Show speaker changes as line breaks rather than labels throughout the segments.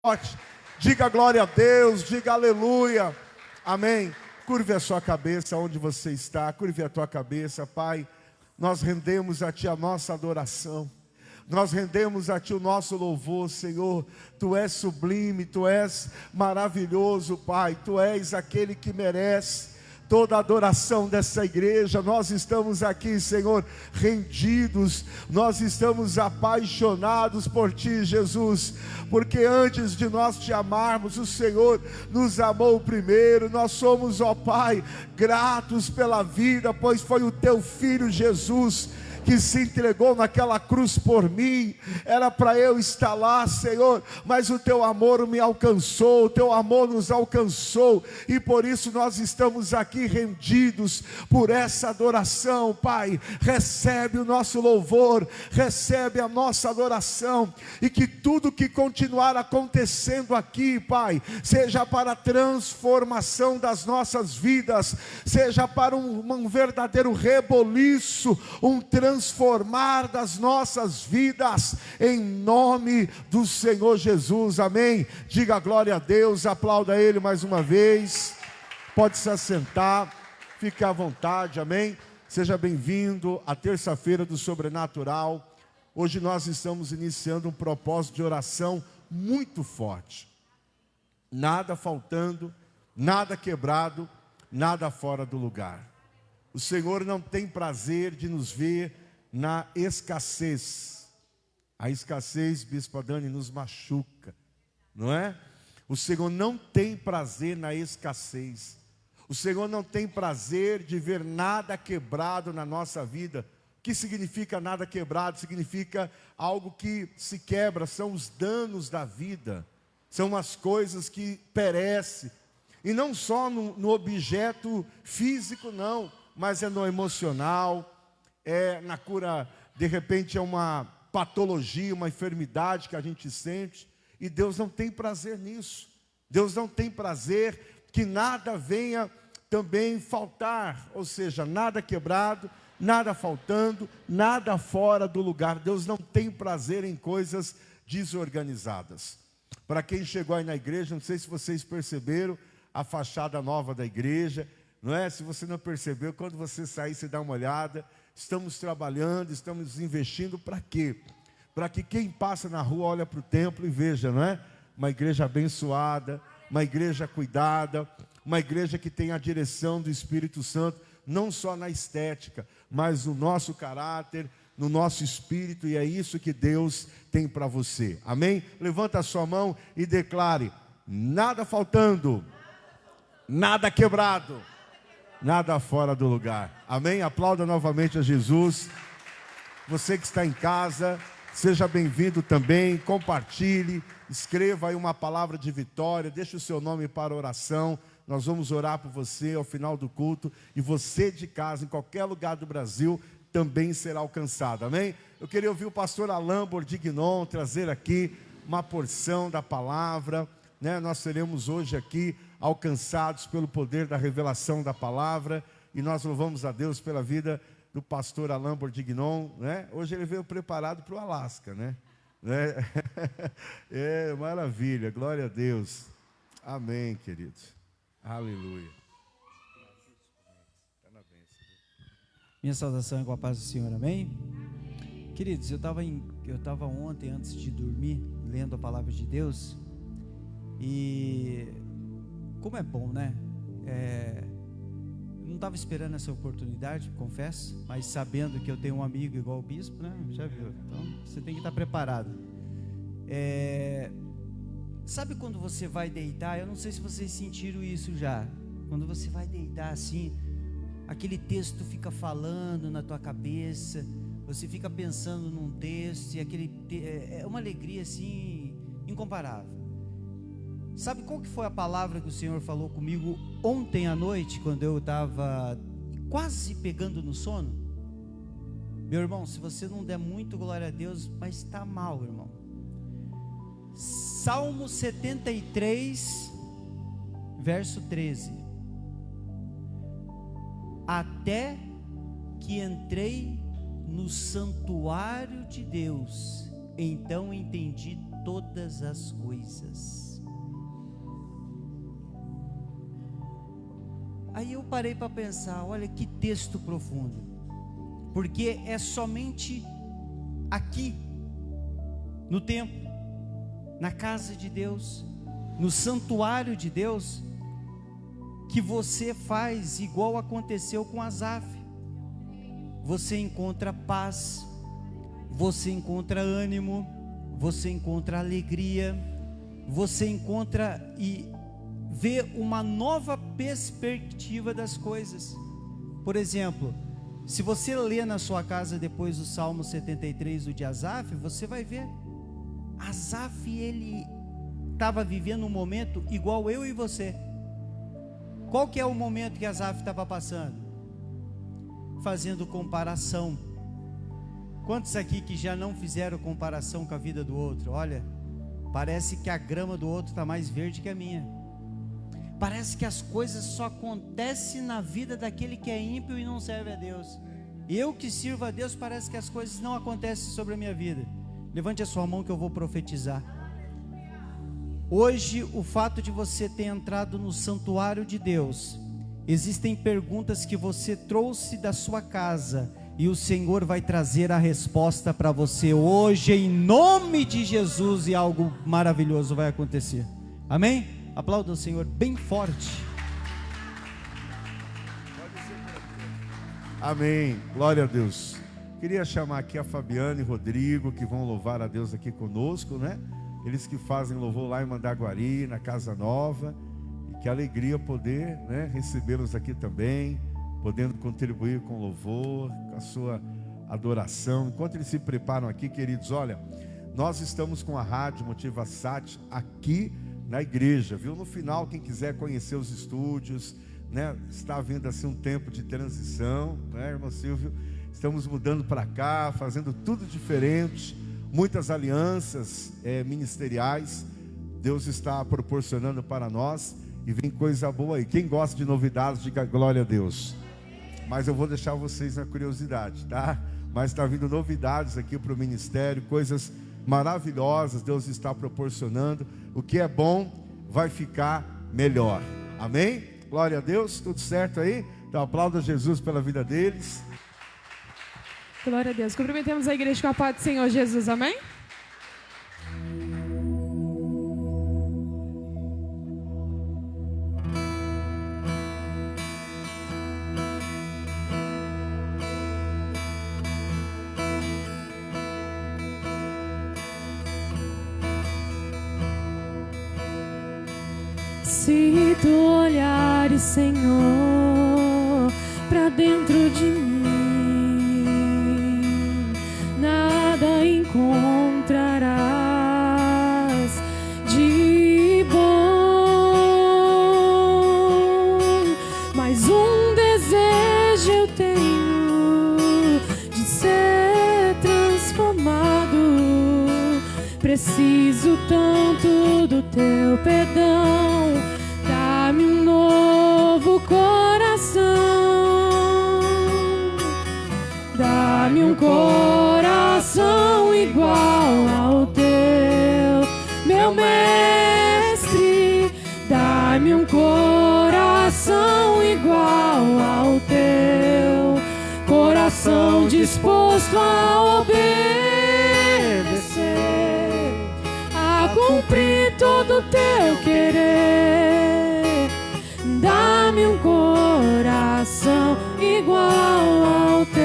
forte. Diga glória a Deus, diga aleluia, amém. Curve a sua cabeça onde você está, curve a tua cabeça, Pai. Nós rendemos a Ti a nossa adoração, nós rendemos a Ti o nosso louvor, Senhor. Tu és sublime, Tu és maravilhoso, Pai. Tu és aquele que merece toda a adoração dessa igreja. Nós estamos aqui, Senhor, rendidos, nós estamos apaixonados por Ti, Jesus, porque antes de nós Te amarmos, o Senhor nos amou primeiro. Nós somos, ó Pai, gratos pela vida, pois foi o Teu Filho Jesus que se entregou naquela cruz por mim. Era para eu estar lá, Senhor, mas o Teu amor me alcançou, o Teu amor nos alcançou, e por isso nós estamos aqui rendidos por essa adoração. Pai, recebe o nosso louvor, recebe a nossa adoração, e que tudo que continuar acontecendo aqui, Pai, seja para a transformação das nossas vidas, seja para um verdadeiro reboliço, um transformar das nossas vidas, em nome do Senhor Jesus, amém. Diga glória a Deus, aplauda Ele mais uma vez, pode se assentar, fique à vontade, amém. Seja bem-vindo à terça-feira do Sobrenatural. Hoje nós estamos iniciando um propósito de oração muito forte, nada faltando, nada quebrado, nada fora do lugar. O Senhor não tem prazer de nos ver na escassez. A escassez, Bispo Dani, nos machuca, não é? O Senhor não tem prazer na escassez. O Senhor não tem prazer de ver nada quebrado na nossa vida. O que significa nada quebrado? Significa algo que se quebra, são os danos da vida, são as coisas que perecem. E não só no objeto físico, não, mas é no emocional, é na cura, de repente é uma patologia, uma enfermidade que a gente sente, e Deus não tem prazer nisso. Deus não tem prazer que nada venha também faltar, ou seja, nada quebrado, nada faltando, nada fora do lugar. Deus não tem prazer em coisas desorganizadas. Para quem chegou aí na igreja, não sei se vocês perceberam a fachada nova da igreja, não é? Se você não percebeu, quando você sair, você dá uma olhada. Estamos trabalhando, estamos investindo para quê? Para que quem passa na rua olha para o templo e veja, não é? Uma igreja abençoada, uma igreja cuidada, uma igreja que tem a direção do Espírito Santo, não só na estética, mas no nosso caráter, no nosso espírito, e é isso que Deus tem para você, amém? Levanta a sua mão e declare: nada faltando, nada quebrado, nada fora do lugar, amém? Aplauda novamente a Jesus. Você que está em casa, seja bem-vindo também, compartilhe, escreva aí uma palavra de vitória, deixe o seu nome para oração. Nós vamos orar por você ao final do culto, e você de casa, em qualquer lugar do Brasil, também será alcançado, amém? Eu queria ouvir o pastor Alain Bordignon trazer aqui uma porção da palavra, né? Nós seremos hoje aqui alcançados pelo poder da revelação da palavra, e nós louvamos a Deus pela vida do pastor Alain Bordignon, né? Hoje ele veio preparado para o Alasca, né? É, maravilha, glória a Deus, amém, queridos, aleluia.
Minha saudação é com a paz do Senhor, amém? Queridos, eu estava ontem, antes de dormir, lendo a palavra de Deus, e como é bom, né? Não estava esperando essa oportunidade, confesso, mas sabendo que eu tenho um amigo igual o bispo, né? Já viu? Então você tem que estar preparado. Sabe quando você vai deitar? Eu não sei se vocês sentiram isso já. Quando você vai deitar assim, aquele texto fica falando na tua cabeça, você fica pensando num texto, e é uma alegria assim incomparável. Sabe qual que foi a palavra que o Senhor falou comigo ontem à noite, quando eu estava quase pegando no sono? Meu irmão, se você não der muito glória a Deus, mas está mal, irmão. Salmo 73, verso 13. Até que entrei no santuário de Deus, então entendi todas as coisas. Aí eu parei para pensar, olha que texto profundo, porque é somente aqui, no templo, na casa de Deus, no santuário de Deus, que você faz igual aconteceu com Asaf. Você encontra paz, você encontra ânimo, você encontra alegria, você encontra e vê uma nova perspectiva das coisas. Por exemplo, se você lê na sua casa depois o Salmo 73 do de Asaf, você vai ver, Asaf, ele estava vivendo um momento igual eu e você. Qual que é o momento que Asaf estava passando? Fazendo comparação. Quantos aqui que já não fizeram comparação com a vida do outro? Olha, parece que a grama do outro está mais verde que a minha. Parece que as coisas só acontecem na vida daquele que é ímpio e não serve a Deus. Eu que sirvo a Deus, parece que as coisas não acontecem sobre a minha vida. Levante a sua mão que eu vou profetizar. Hoje, o fato de você ter entrado no santuário de Deus, existem perguntas que você trouxe da sua casa, e o Senhor vai trazer a resposta para você hoje, em nome de Jesus, e algo maravilhoso vai acontecer. Amém? Aplauda o Senhor bem forte.
Amém, glória a Deus. Queria chamar aqui a Fabiana e Rodrigo, que vão louvar a Deus aqui conosco, né? Eles que fazem louvor lá em Mandaguari, na Casa Nova. E que alegria poder, né, recebê-los aqui também, podendo contribuir com louvor, com a sua adoração. Enquanto eles se preparam aqui, queridos, olha, nós estamos com a Rádio Motivasat aqui na igreja, viu? No final, quem quiser conhecer os estúdios, né, está havendo assim um tempo de transição, né, irmão Silvio? Estamos mudando para cá, fazendo tudo diferente, muitas alianças ministeriais, Deus está proporcionando para nós, e vem coisa boa aí. Quem gosta de novidades, diga glória a Deus. Mas eu vou deixar vocês na curiosidade, tá? Mas está vindo novidades aqui para o ministério, coisas maravilhosas Deus está proporcionando. O que é bom vai ficar melhor. Amém? Glória a Deus, tudo certo aí? Então aplauda Jesus pela vida deles.
Glória a Deus. Cumprimentemos a igreja com a paz do Senhor Jesus. Amém?
Se tu olhares, Senhor, para dentro de mim, nada encontrarás de bom, mas um desejo eu tenho de ser transformado. Preciso tanto do teu perdão. Dá-me um novo coração, dá-me um coração igual ao teu, meu mestre. Dá-me um coração igual ao teu, coração disposto a obedecer, a cumprir todo o teu querer. Dá-me um coração igual ao teu.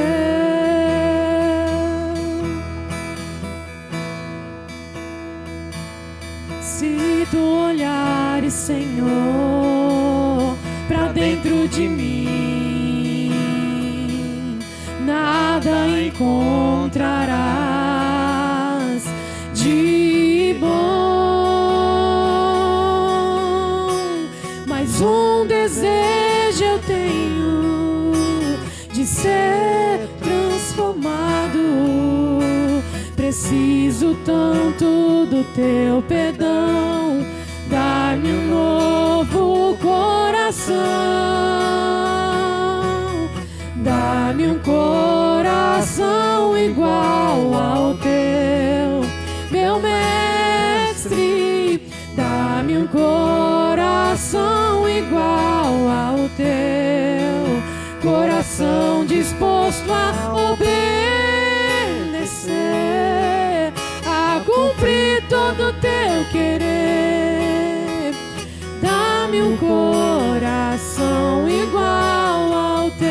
Se tu olhares, Senhor, pra dentro de mim, nada encontrarás de bom, mas um desejo eu tenho de ser transformado. Preciso tanto do teu perdão. Dá-me um novo coração, dá-me um coração igual ao teu, meu mestre. Dá-me um coração igual ao teu, coração disposto a obedecer, a cumprir todo o teu querer. Dá-me um coração igual ao teu,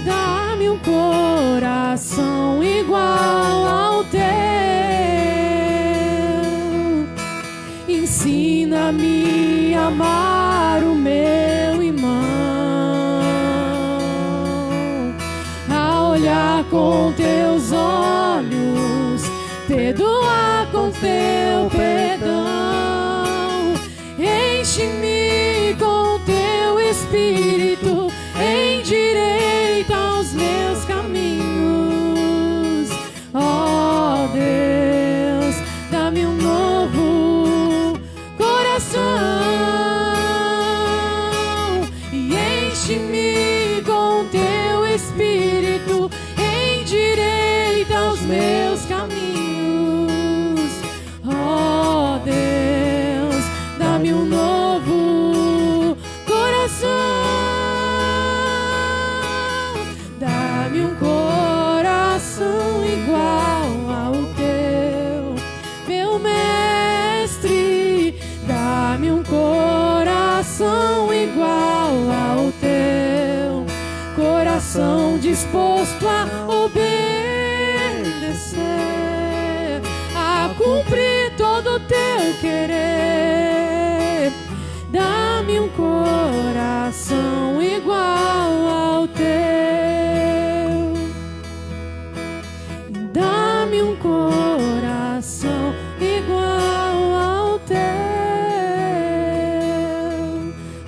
dá-me um coração igual ao teu. Ensina-me a amar o meu irmão, a olhar com teus olhos, perdoar com teu perdão. Enche-me com teu Espírito, endireita os meus caminhos. Ó Deus, dá-me um novo coração e enche-me com teu Espírito, endireita os meus caminhos. Ó Deus, dá-me um novo coração, dá-me um coração igual ao teu, meu mestre. Dá-me um coração igual ao teu, coração disposto a obedecer, a cumprir todo o teu querer. Dá-me um coração igual ao teu, dá-me um coração igual ao teu.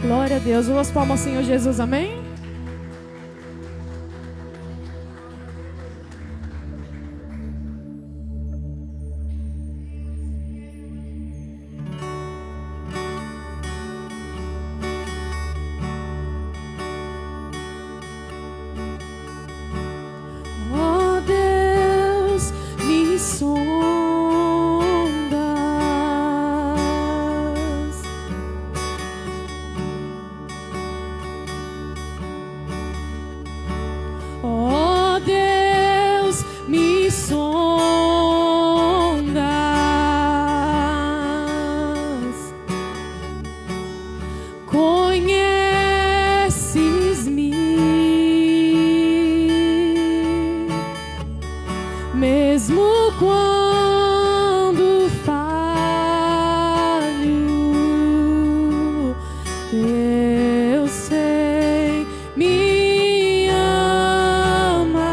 Glória a Deus. Duas palmas, Senhor Jesus. Amém?
Ó Deus, me sondas, ó Deus, me sondas, conheces-me, mesmo quando falho, eu sei, me amas,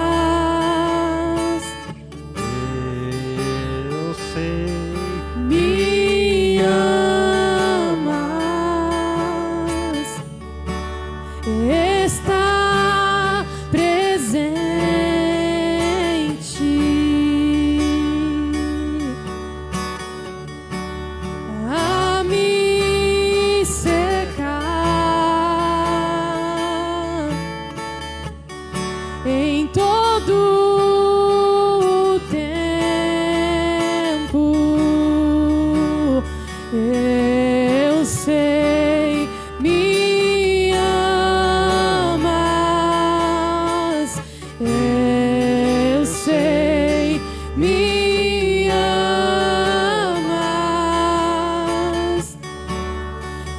Eu sei.
me amas, está presente a me cercar em todo o tempo. Eu sei, me amas, eu sei, me amas.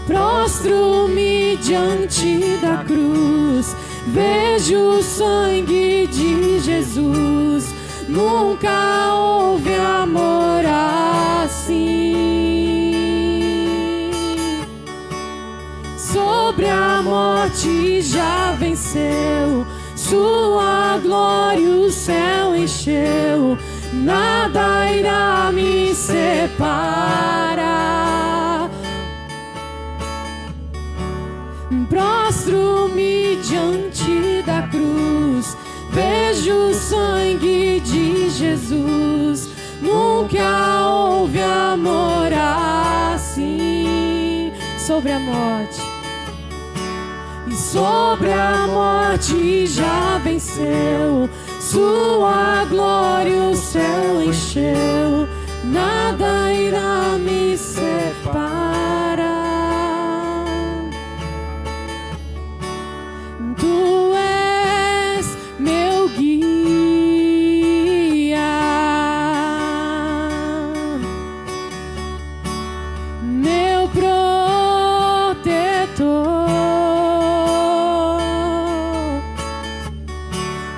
Prostro-me diante da cruz, vejo o sangue de Jesus. Nunca houve amor assim. Sobre a morte já venceu, sua glória o céu encheu. Nada irá me separar. Prostro-me diante da cruz, vejo o sangue de Jesus. Nunca houve amor assim. Sobre a morte, e sobre a morte já venceu, sua glória o céu encheu. nada irá me separar. Tu és meu guia, meu protetor.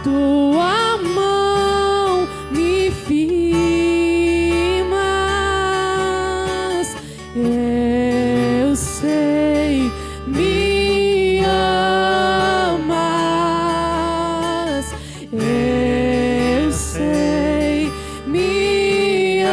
Tua mão me firmas, eu sei, me amas, eu sei, me amas.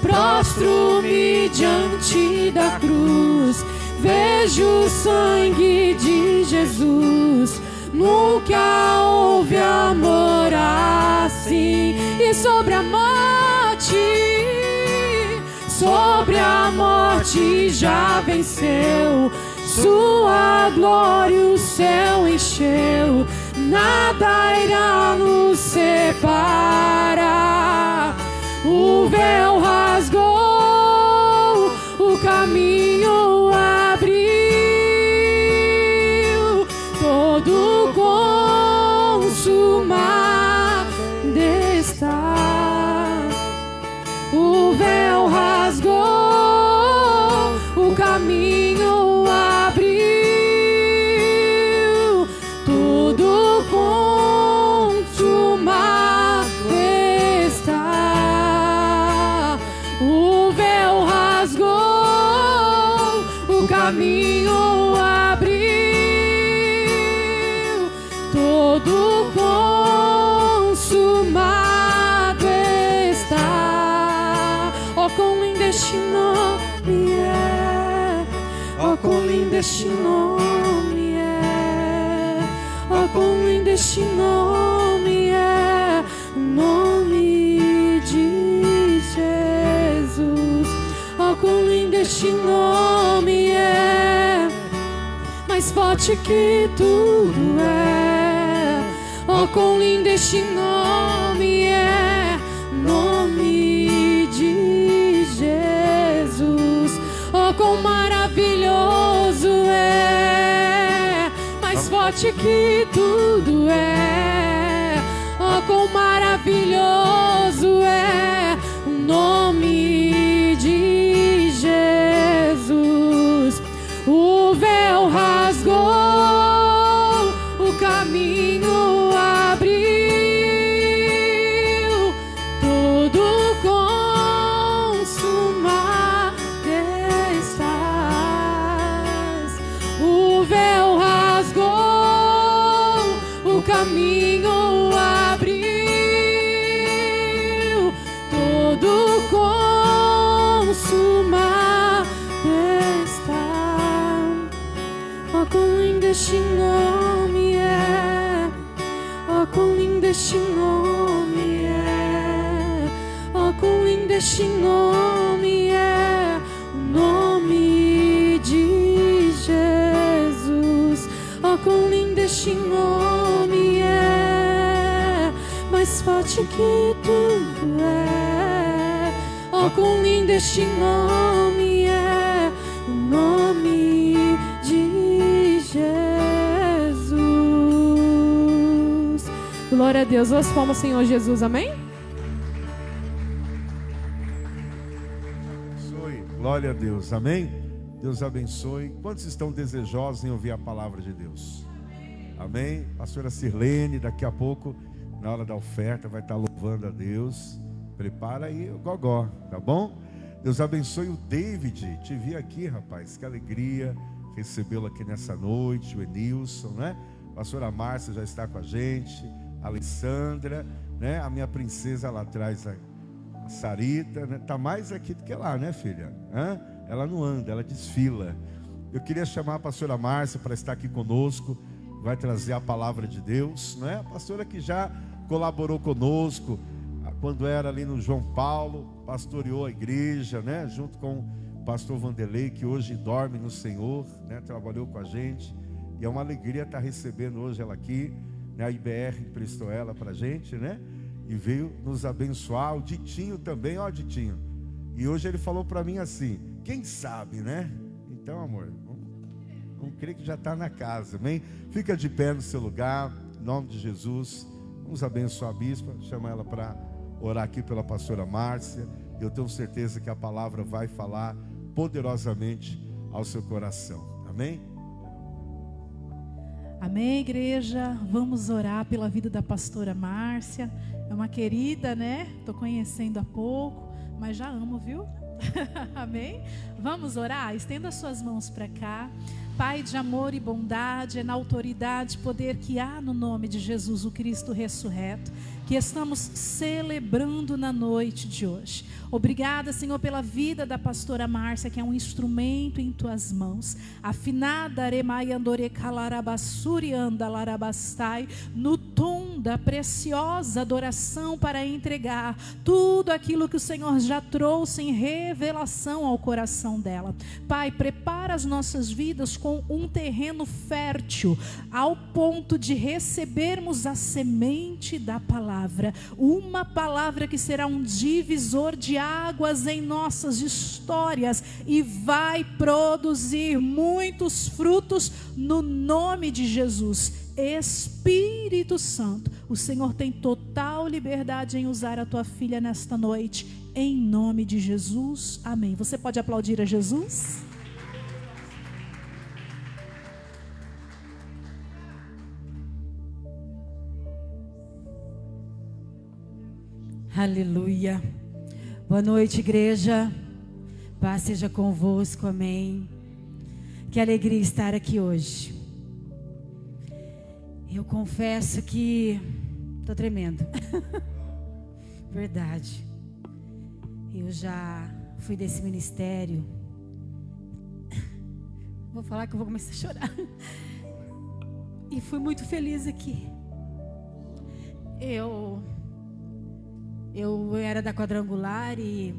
Prostro-me diante da cruz, vejo o sangue de Jesus. Nunca houve amor assim. E sobre a morte já venceu. Sua glória o céu encheu. Nada irá nos separar. O véu rasgou, o caminho abriu, todo consumado está. O véu rasgou, o caminho abriu, todo consumado está. O véu rasgou, o caminho abriu, todo consumado está. Oh, quão lindo este nome é! Oh, quão lindo este nome é! Oh, quão lindo este nome é! O nome de Jesus. Oh, quão lindo este nome é! Mais forte que tudo é. Oh, quão lindo este nome é! Nome de Jesus. Oh, quão maravilhoso é! Mais forte que tudo é. Oh, quão maravilhoso é o nome de Jesus. O véu rasgou, o caminho abriu, todo consumado estás. O véu rasgou, o caminho abriu, todo consumado está. Oh, quão lindo este nome é! Oh, quão lindo este nome é! Oh, quão lindo este nome é! O nome de Jesus. Oh, quão lindo este nome é! Mais forte que tudo é. Oh, quão lindo este nome é! O nome de Jesus.
Glória a Deus. As palmas, Senhor Jesus. Amém?
Abençoe. Glória a Deus. Amém? Deus abençoe. Quantos estão desejosos em ouvir a palavra de Deus? Amém? Pastora Sirlene, daqui a pouco, na hora da oferta, vai estar louvando a Deus. Prepara aí o gogó, tá bom? Deus abençoe o David. Te vi aqui, rapaz. Que alegria recebê-lo aqui nessa noite. O Enilson, né? A pastora Márcia já está com a gente. A Alessandra, né? A minha princesa lá atrás, a Sarita, né? Tá mais aqui do que lá, né, filha? Hã? Ela não anda, ela desfila. Eu queria chamar a pastora Márcia para estar aqui conosco. Vai trazer a palavra de Deus, né? A pastora que já colaborou conosco quando era ali no João Paulo, pastoreou a igreja, né? Junto com o pastor Vanderlei, que hoje dorme no Senhor, né? Trabalhou com a gente. E é uma alegria estar recebendo hoje ela aqui. A IBR emprestou ela para a gente, né? E veio nos abençoar. O Ditinho também, ó Ditinho. E hoje ele falou para mim assim, quem sabe, né? Então, amor, vamos crer que já está na casa, amém? Fica de pé no seu lugar, em nome de Jesus. Vamos abençoar a bispa, chama ela para orar aqui pela pastora Márcia. Eu tenho certeza que a palavra vai falar poderosamente ao seu coração, amém?
Amém, igreja. Vamos orar pela vida da pastora Márcia. É uma querida, né? Estou conhecendo há pouco, mas já amo, viu? Amém? Vamos orar? Estenda suas mãos para cá. Pai de amor e bondade, é na autoridade e poder que há no nome de Jesus, o Cristo ressurreto, que estamos celebrando na noite de hoje. Obrigada, Senhor, pela vida da pastora Márcia, que é um instrumento em tuas mãos. Afinada, no tom da preciosa adoração para entregar tudo aquilo que o Senhor já trouxe em revelação ao coração dela. Pai, prepara as nossas vidas com um terreno fértil, ao ponto de recebermos a semente da palavra, uma palavra que será um divisor de águas em nossas histórias e vai produzir muitos frutos no nome de Jesus. Espírito Santo, o Senhor tem total liberdade em usar a tua filha nesta noite, em nome de Jesus, amém. Você pode aplaudir a Jesus?
Aleluia. Boa noite, igreja. Paz seja convosco, amém. Que alegria estar aqui hoje. Eu confesso que estou tremendo. Verdade. Eu já fui desse ministério. Vou falar que eu vou começar a chorar. E fui muito feliz aqui. Eu era da Quadrangular e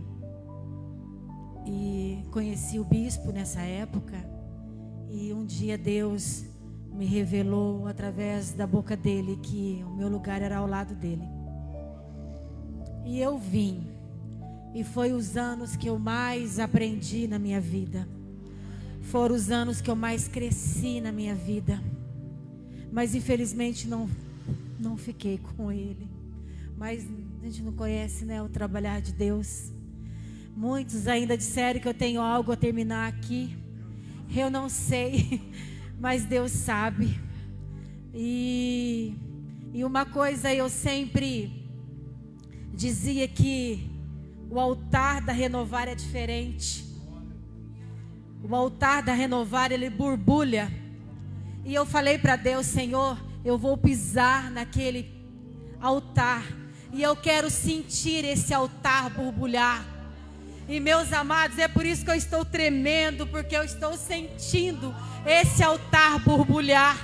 conheci o bispo nessa época. E um dia Deus me revelou através da boca dele que o meu lugar era ao lado dele. E eu vim. E foi os anos que eu mais aprendi na minha vida. Foram os anos que eu mais cresci na minha vida. Mas infelizmente não fiquei com ele. Mas a gente não conhece, né, o trabalhar de Deus. Muitos ainda disseram que eu tenho algo a terminar aqui. Eu não sei, mas Deus sabe. E uma coisa eu sempre dizia, que o altar da Renovar é diferente. O altar da Renovar, ele borbulha. E eu falei para Deus, Senhor, eu vou pisar naquele altar. E eu quero sentir esse altar borbulhar. E meus amados, é por isso que eu estou tremendo, porque eu estou sentindo esse altar borbulhar.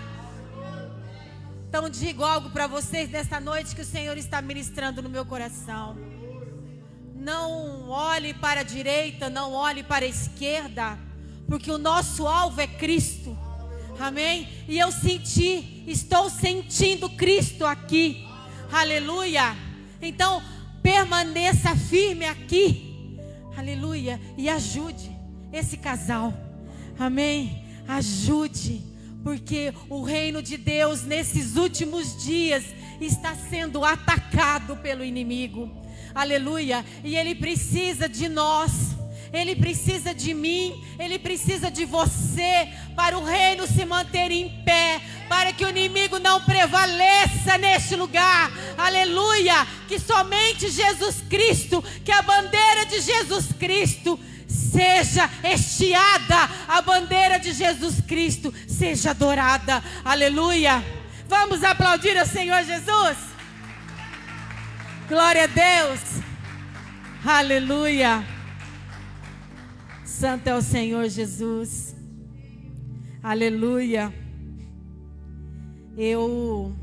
Então digo algo para vocês nesta noite que o Senhor está ministrando no meu coração. Não olhe para a direita, não olhe para a esquerda, porque o nosso alvo é Cristo. Amém? E eu estou sentindo Cristo aqui. Aleluia. Então permaneça firme aqui. Aleluia. E ajude esse casal. Amém? Ajude. Porque o reino de Deus nesses últimos dias está sendo atacado pelo inimigo. Aleluia. E ele precisa de nós. Ele precisa de mim. Ele precisa de você. Para o reino se manter em pé. Para que o inimigo não prevaleça neste lugar. Aleluia. Que somente Jesus Cristo, que a bandeira de Jesus Cristo seja estiada. A bandeira de Jesus Cristo seja adorada. Aleluia. Vamos aplaudir ao Senhor Jesus. Glória a Deus. Aleluia. Santo é o Senhor Jesus. Aleluia. Eu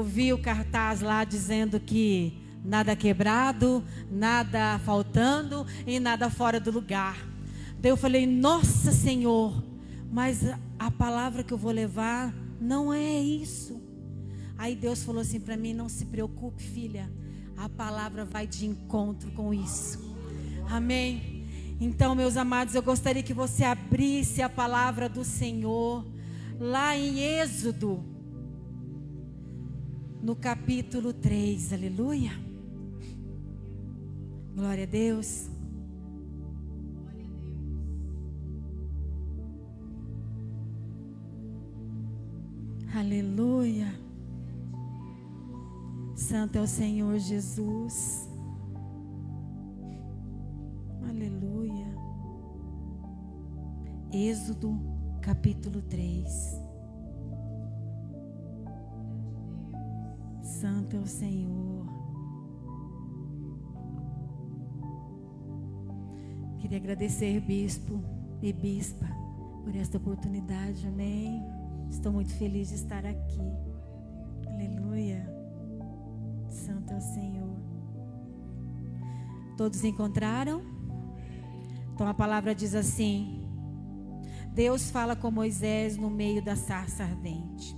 vi o cartaz lá dizendo que nada quebrado, nada faltando e nada fora do lugar. Daí eu falei, nossa Senhor, mas a palavra que eu vou levar não é isso. Aí Deus falou assim para mim: não se preocupe, filha, a palavra vai de encontro com isso. Amém? Então, meus amados, eu gostaria que você abrisse a palavra do Senhor lá em Êxodo, no capítulo 3, aleluia. Glória a Deus. Aleluia. Santo é o Senhor Jesus. Aleluia. Êxodo capítulo 3. Santo é o Senhor. Queria agradecer, bispo e bispa, por esta oportunidade, amém. Estou muito feliz de estar aqui. Aleluia. Santo é o Senhor. Todos encontraram? Então a palavra diz assim: Deus fala com Moisés no meio da sarça ardente.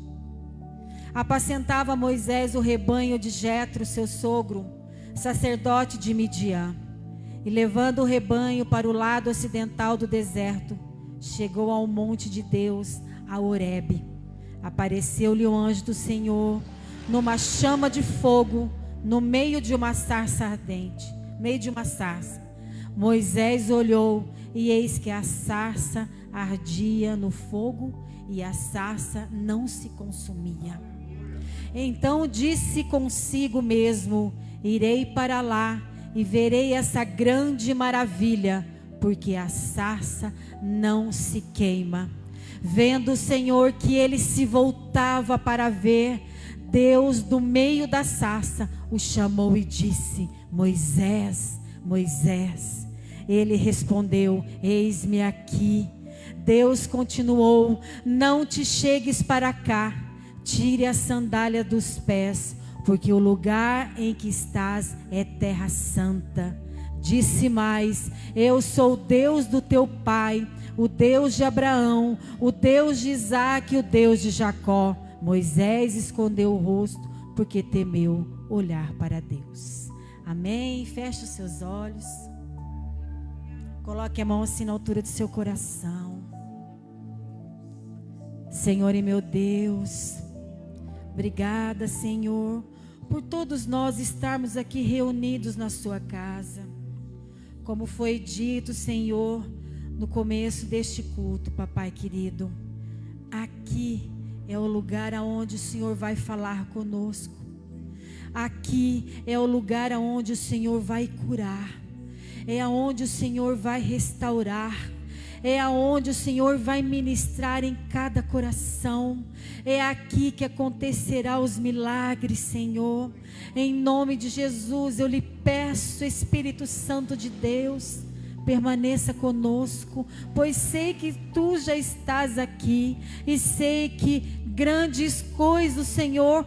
Apacentava Moisés o rebanho de Jetro, seu sogro, sacerdote de Midian. E levando o rebanho para o lado ocidental do deserto, chegou ao monte de Deus, a Horebe. Apareceu-lhe o anjo do Senhor numa chama de fogo, no meio de uma sarça ardente, meio de uma sarça. Moisés olhou e eis que a sarça ardia no fogo e a sarça não se consumia. Então disse consigo mesmo: irei para lá e verei essa grande maravilha, porque a sarça não se queima. Vendo o Senhor que ele se voltava para ver, Deus do meio da sarça o chamou e disse: Moisés, Moisés. Ele respondeu: eis-me aqui. Deus continuou: não te chegues para cá, tire a sandália dos pés, porque o lugar em que estás é terra santa. Disse mais: eu sou o Deus do teu pai, o Deus de Abraão, o Deus de Isaque, o Deus de Jacó. Moisés escondeu o rosto, porque temeu olhar para Deus. Amém? Feche os seus olhos. Coloque a mão assim na altura do seu coração. Senhor e meu Deus, obrigada, Senhor, por todos nós estarmos aqui reunidos na sua casa. Como foi dito, Senhor, no começo deste culto, papai querido, aqui é o lugar aonde o Senhor vai falar conosco. Aqui é o lugar aonde o Senhor vai curar. É aonde o Senhor vai restaurar. É aonde o Senhor vai ministrar em cada coração. É aqui que acontecerá os milagres, Senhor. Em nome de Jesus, eu lhe peço, Espírito Santo de Deus, permaneça conosco, pois sei que tu já estás aqui e sei que grandes coisas o Senhor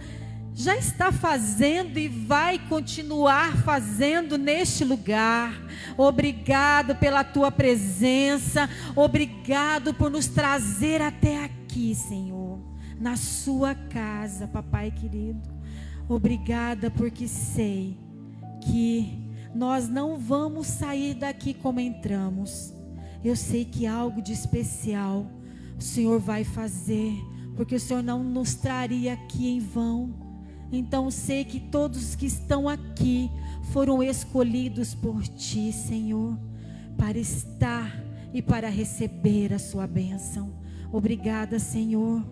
já está fazendo e vai continuar fazendo neste lugar. Obrigado pela tua presença, obrigado por nos trazer até aqui, Senhor, na sua casa, papai querido. Obrigada, porque sei que nós não vamos sair daqui como entramos. Eu sei que algo de especial o Senhor vai fazer, porque o Senhor não nos traria aqui em vão. Então sei que todos que estão aqui foram escolhidos por ti, Senhor, para estar e para receber a sua bênção. Obrigada, Senhor.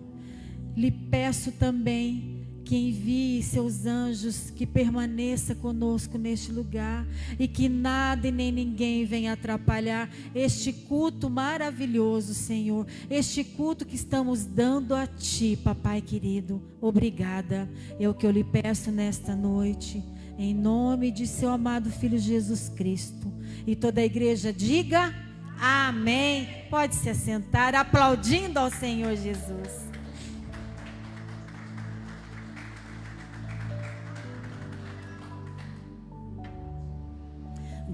Lhe peço também que envie seus anjos, que permaneça conosco neste lugar e que nada e nem ninguém venha atrapalhar este culto maravilhoso, Senhor, este culto que estamos dando a ti, papai querido. Obrigada, é o que eu lhe peço nesta noite, em nome de seu amado Filho Jesus Cristo. E toda a igreja diga amém. Pode se assentar, aplaudindo ao Senhor Jesus.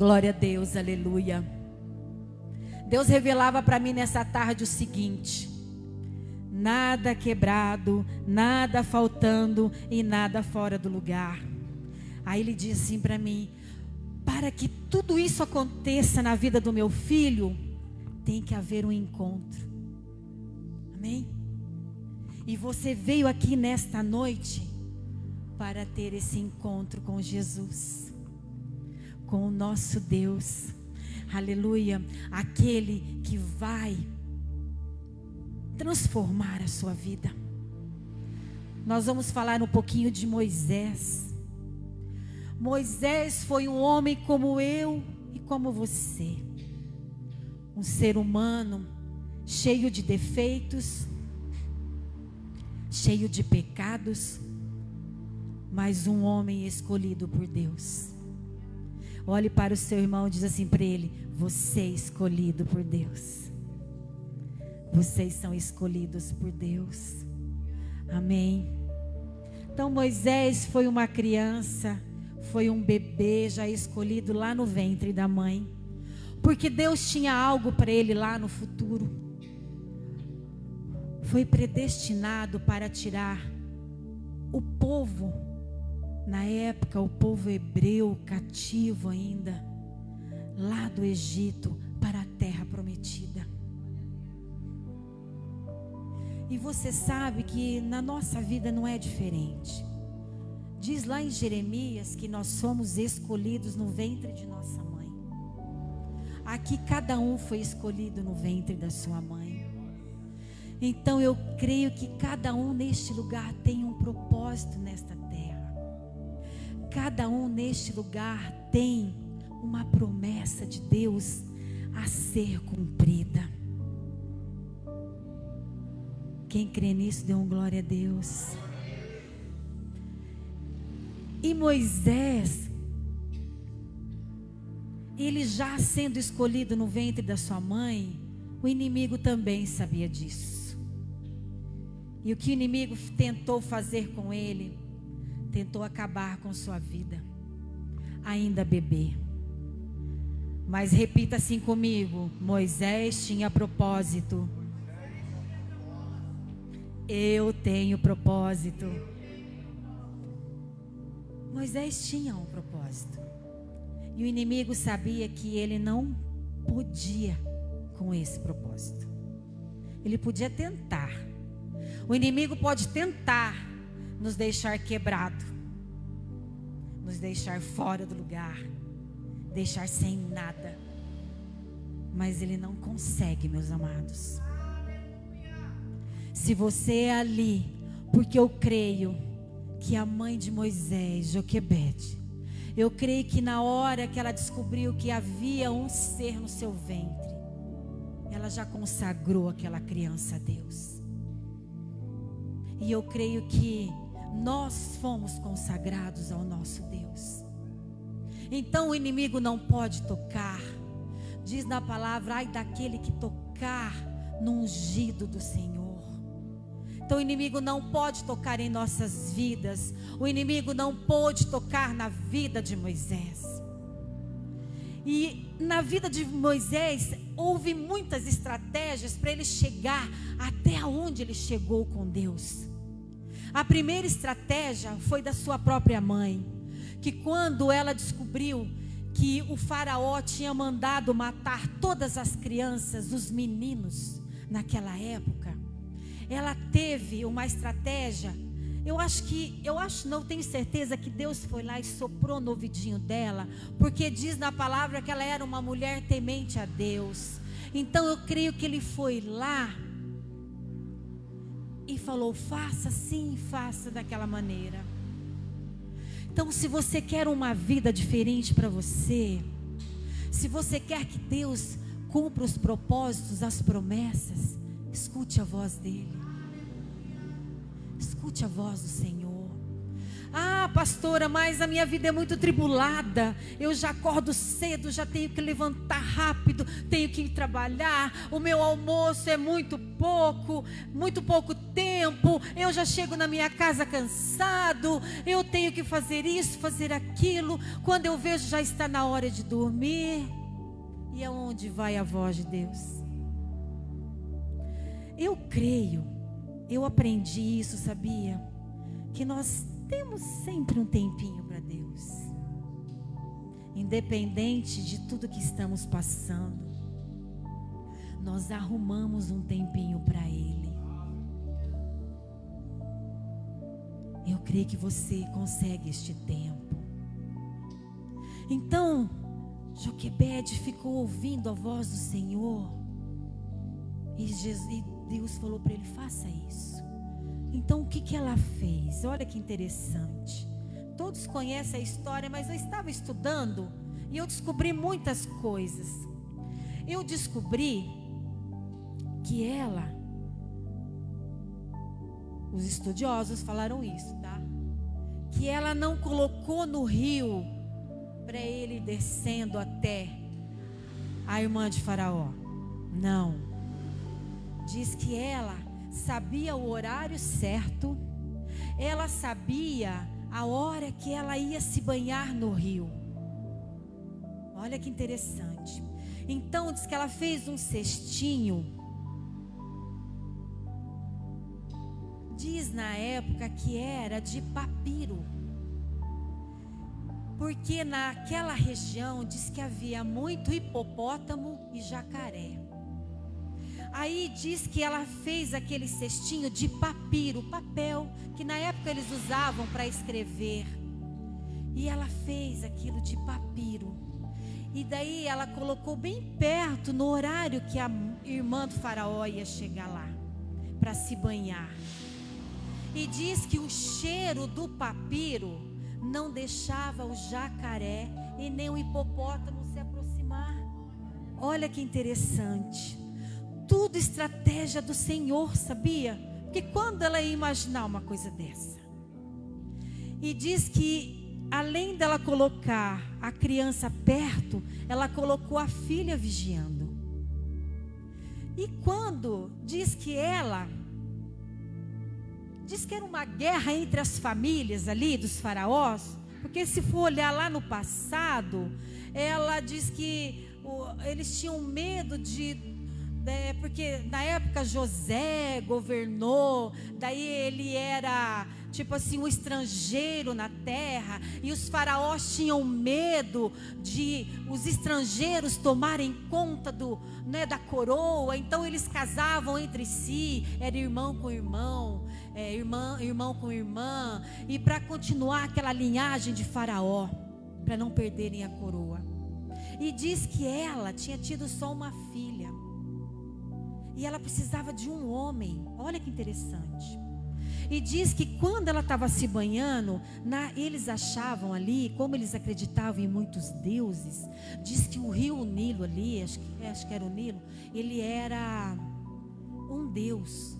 Glória a Deus, aleluia. Deus revelava para mim nessa tarde o seguinte: Nada quebrado, nada faltando e nada fora do lugar. Aí ele diz assim para mim: para que tudo isso aconteça na vida do meu filho, tem que haver um encontro. Amém? E você veio aqui nesta noite para ter esse encontro com Jesus, com o nosso Deus. Aleluia. Aquele que vai transformar a sua vida. Nós vamos falar um pouquinho de Moisés. Moisés foi um homem como eu e como você. Um ser humano cheio de defeitos, cheio de pecados, mas um homem escolhido por Deus. Olhe para o seu irmão e diz assim para ele: você é escolhido por Deus. Vocês são escolhidos por Deus. Amém. Então Moisés foi uma criança, foi um bebê já escolhido lá no ventre da mãe, porque Deus tinha algo para ele lá no futuro. Foi predestinado para tirar o povo, na época o povo hebreu cativo ainda, lá do Egito para a terra prometida. E você sabe que na nossa vida não é diferente. Diz lá em Jeremias que nós somos escolhidos no ventre de nossa mãe. Aqui cada um foi escolhido no ventre da sua mãe. Então eu creio que cada um neste lugar tem um propósito nesta terra. Cada um neste lugar tem uma promessa de Deus a ser cumprida. Quem crê nisso, dê um glória a Deus. E Moisés, ele já sendo escolhido no ventre da sua mãe, o inimigo também sabia disso. E o que o inimigo tentou fazer com ele, tentou acabar com sua vida, ainda bebê. Mas repita assim comigo: Moisés tinha propósito. Eu tenho propósito. Moisés tinha um propósito. E o inimigo sabia que ele não podia com esse propósito. Ele podia tentar. O inimigo pode tentar nos deixar quebrado, nos deixar fora do lugar, deixar sem nada. Mas ele não consegue, meus amados. Se você é ali, porque eu creio que a mãe de Moisés, Joquebede, eu creio que na hora que ela descobriu que havia um ser no seu ventre, ela já consagrou aquela criança a Deus. E eu creio que nós fomos consagrados ao nosso Deus. Então o inimigo não pode tocar. Diz na palavra: ai daquele que tocar no ungido do Senhor. Então o inimigo não pode tocar em nossas vidas. O inimigo não pôde tocar na vida de Moisés. E na vida de Moisés houve muitas estratégias para ele chegar até onde ele chegou com Deus. A primeira estratégia foi da sua própria mãe, que quando ela descobriu que o faraó tinha mandado matar todas as crianças, os meninos naquela época, ela teve uma estratégia. Não tenho certeza que Deus foi lá e soprou no ouvidinho dela, porque diz na palavra que ela era uma mulher temente a Deus. Então eu creio que ele foi lá e falou: faça assim, faça daquela maneira. Então, se você quer uma vida diferente para você, se você quer que Deus cumpra os propósitos, as promessas, escute a voz dele. Escute a voz do Senhor. Ah, pastora, mas a minha vida é muito tribulada. Eu já acordo cedo, já tenho que levantar rápido, tenho que ir trabalhar. O meu almoço é muito pouco tempo. Eu já chego na minha casa cansado. Eu tenho que fazer isso, fazer aquilo. Quando eu vejo, já está na hora de dormir. E aonde vai a voz de Deus? Eu creio eu aprendi isso, sabia? Que nós temos sempre um tempinho para Deus. Independente de tudo que estamos passando, nós arrumamos um tempinho para Ele. Eu creio que você consegue este tempo. Então, Joquebede ficou ouvindo a voz do Senhor. E Deus falou para ele: faça isso. Então, o que ela fez? Olha que interessante. Todos conhecem a história, mas eu estava estudando e eu descobri muitas coisas. Eu descobri que ela, os estudiosos falaram isso, tá? Que ela não colocou no rio para ele ir descendo até a irmã de Faraó. Não. Diz que ela sabia o horário certo, ela sabia a hora que ela ia se banhar no rio. Olha que interessante. Então diz que ela fez um cestinho. Diz na época que era de papiro, porque naquela região diz que havia muito hipopótamo e jacaré. Aí diz que ela fez aquele cestinho de papiro, papel, que na época eles usavam para escrever. E ela fez aquilo de papiro. E daí ela colocou bem perto, no horário que a irmã do Faraó ia chegar lá, para se banhar. E diz que o cheiro do papiro não deixava o jacaré e nem o hipopótamo se aproximar. Olha que interessante. Tudo estratégia do Senhor, sabia? Porque quando ela ia imaginar uma coisa dessa? E diz que além dela colocar a criança perto, ela colocou a filha vigiando. E quando diz que era uma guerra entre as famílias ali dos faraós, porque se for olhar lá no passado, ela diz que eles tinham medo porque na época José governou, daí ele era tipo assim um estrangeiro na terra, e os faraós tinham medo de os estrangeiros tomarem conta da coroa. Então eles casavam entre si, era irmão com irmão, irmão com irmã, e para continuar aquela linhagem de Faraó, para não perderem a coroa. E diz que ela tinha tido só uma filha, e ela precisava de um homem. Olha que interessante. E diz que quando ela estava se banhando, eles achavam ali, como eles acreditavam em muitos deuses, diz que o rio Nilo ali, acho que era o Nilo, ele era um deus.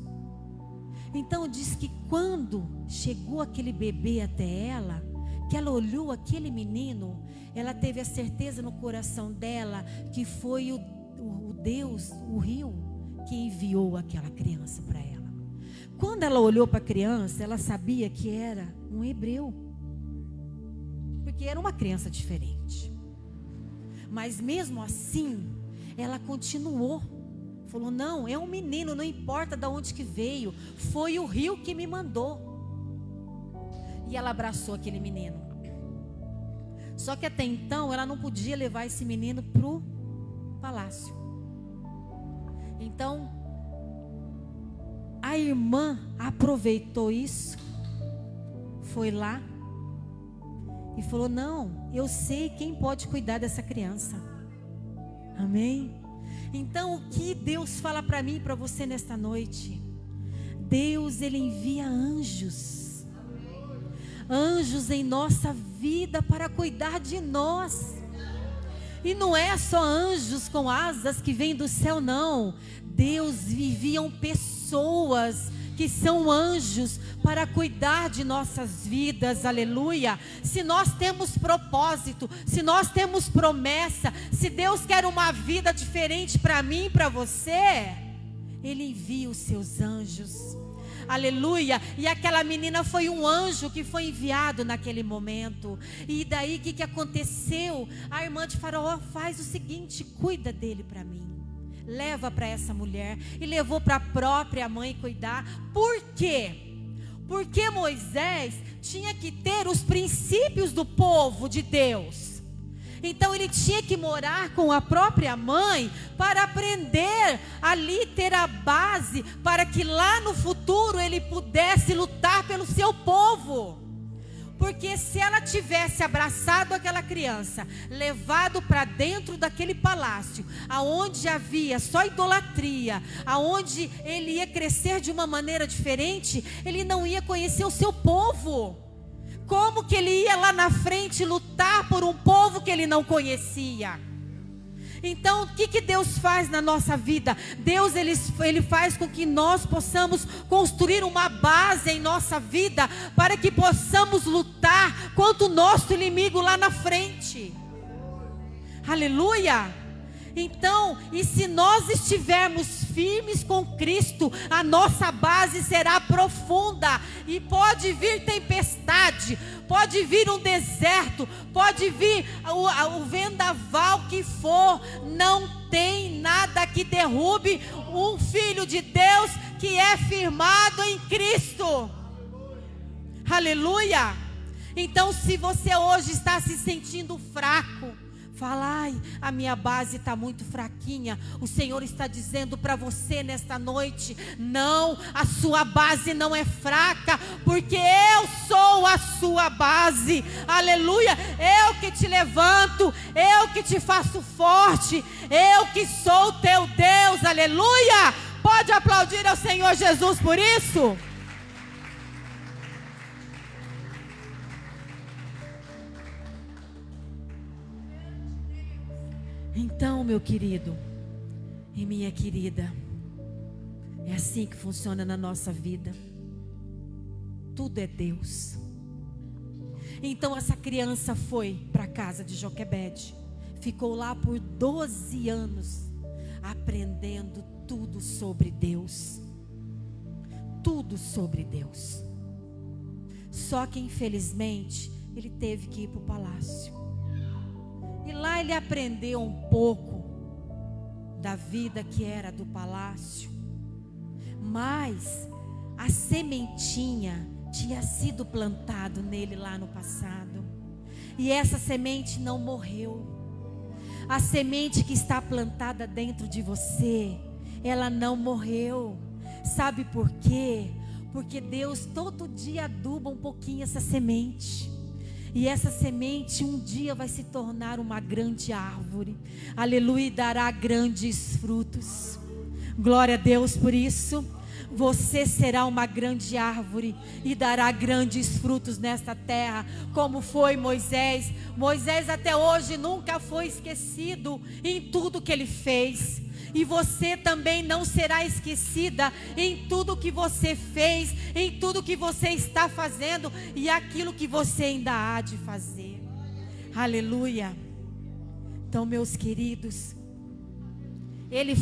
Então diz que quando chegou aquele bebê até ela, que ela olhou aquele menino, ela teve a certeza no coração dela que foi o Deus, o rio, que enviou aquela criança para ela. Quando ela olhou para a criança, ela sabia que era um hebreu, porque era uma criança diferente. Mas mesmo assim, ela continuou. Falou: não, é um menino, não importa de onde que veio, foi o rio que me mandou. E ela abraçou aquele menino. Só que até então ela não podia levar esse menino para o palácio. Então a irmã aproveitou isso, foi lá e falou: não, eu sei quem pode cuidar dessa criança. Amém? Então o que Deus fala para mim e para você nesta noite? Deus, Ele envia anjos. Anjos em nossa vida para cuidar de nós. E não é só anjos com asas que vêm do céu, não. Deus envia pessoas que são anjos para cuidar de nossas vidas, aleluia. Se nós temos propósito, se nós temos promessa, se Deus quer uma vida diferente para mim e para você, Ele envia os seus anjos, aleluia. E aquela menina foi um anjo que foi enviado naquele momento. E daí o que aconteceu? A irmã de Faraó faz o seguinte: cuida dele para mim. leva para essa mulher e levou para a própria mãe cuidar. Por quê? Porque Moisés tinha que ter os princípios do povo de Deus. Então ele tinha que morar com a própria mãe para aprender ali, ter a base, para que lá no futuro ele pudesse lutar pelo seu povo. Porque se ela tivesse abraçado aquela criança, levado para dentro daquele palácio, aonde havia só idolatria, aonde ele ia crescer de uma maneira diferente, ele não ia conhecer o seu povo. Como que ele ia lá na frente lutar por um povo que ele não conhecia? Então, o que Deus faz na nossa vida? Deus, Ele faz com que nós possamos construir uma base em nossa vida, para que possamos lutar contra o nosso inimigo lá na frente. Aleluia! Então, e se nós estivermos firmes com Cristo, a nossa base será profunda. E pode vir tempestade, pode vir um deserto, pode vir o vendaval que for, não tem nada que derrube um filho de Deus que é firmado em Cristo. Aleluia! Então, se você hoje está se sentindo fraco, fala, ai, a minha base está muito fraquinha. O Senhor está dizendo para você nesta noite: não, a sua base não é fraca, porque eu sou a sua base. Aleluia, eu que te levanto, eu que te faço forte, eu que sou o teu Deus. Aleluia, pode aplaudir ao Senhor Jesus por isso? Então, meu querido e minha querida, é assim que funciona na nossa vida. Tudo é Deus. Então essa criança foi para a casa de Joquebede, ficou lá por 12 anos, aprendendo tudo sobre Deus. Tudo sobre Deus. Só que infelizmente ele teve que ir para o palácio. E lá ele aprendeu um pouco da vida que era do palácio. Mas a sementinha tinha sido plantado nele lá no passado. E essa semente não morreu. A semente que está plantada dentro de você, ela não morreu. Sabe por quê? Porque Deus todo dia aduba um pouquinho essa semente. E essa semente um dia vai se tornar uma grande árvore. Aleluia, e dará grandes frutos. Glória a Deus por isso. Você será uma grande árvore e dará grandes frutos nesta terra, como foi Moisés. Moisés até hoje nunca foi esquecido em tudo que ele fez. E você também não será esquecida em tudo que você fez, em tudo que você está fazendo e aquilo que você ainda há de fazer. Aleluia. Então, meus queridos, ele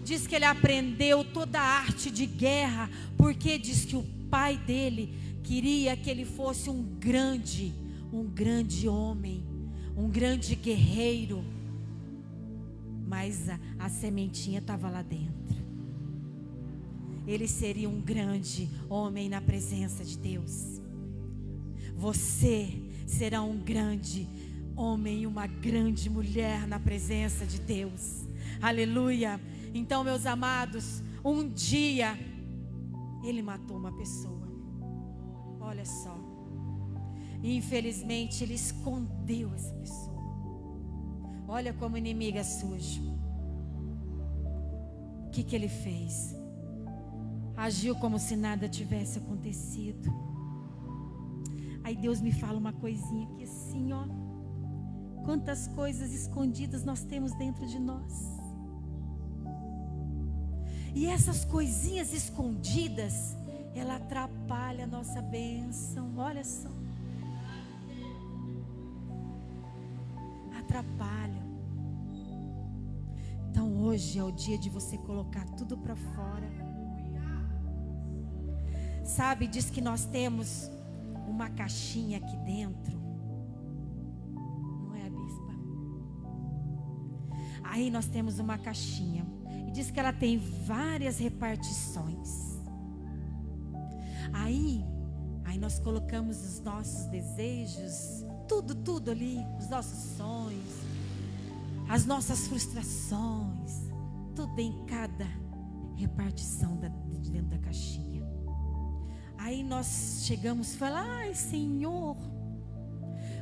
diz que ele aprendeu toda a arte de guerra, porque diz que o pai dele queria que ele fosse um grande homem, um grande guerreiro. Mas a sementinha estava lá dentro. Ele seria um grande homem na presença de Deus. Você será um grande homem e uma grande mulher na presença de Deus. Aleluia. Então, meus amados, um dia ele matou uma pessoa. Olha só. E infelizmente ele escondeu essa pessoa. Olha como o inimigo é sujo. O que ele fez? Agiu como se nada tivesse acontecido. Aí Deus me fala uma coisinha aqui assim, ó. Quantas coisas escondidas nós temos dentro de nós. E essas coisinhas escondidas, ela atrapalha a nossa bênção. Olha só. Atrapalha. Então hoje é o dia de você colocar tudo para fora. Sabe, diz que nós temos uma caixinha aqui dentro. Não é, bispa? Aí nós temos uma caixinha. E diz que ela tem várias repartições. Aí nós colocamos os nossos desejos, tudo ali, os nossos sonhos, as nossas frustrações, tudo em cada repartição de dentro da caixinha. Aí nós chegamos e falamos: ai, Senhor,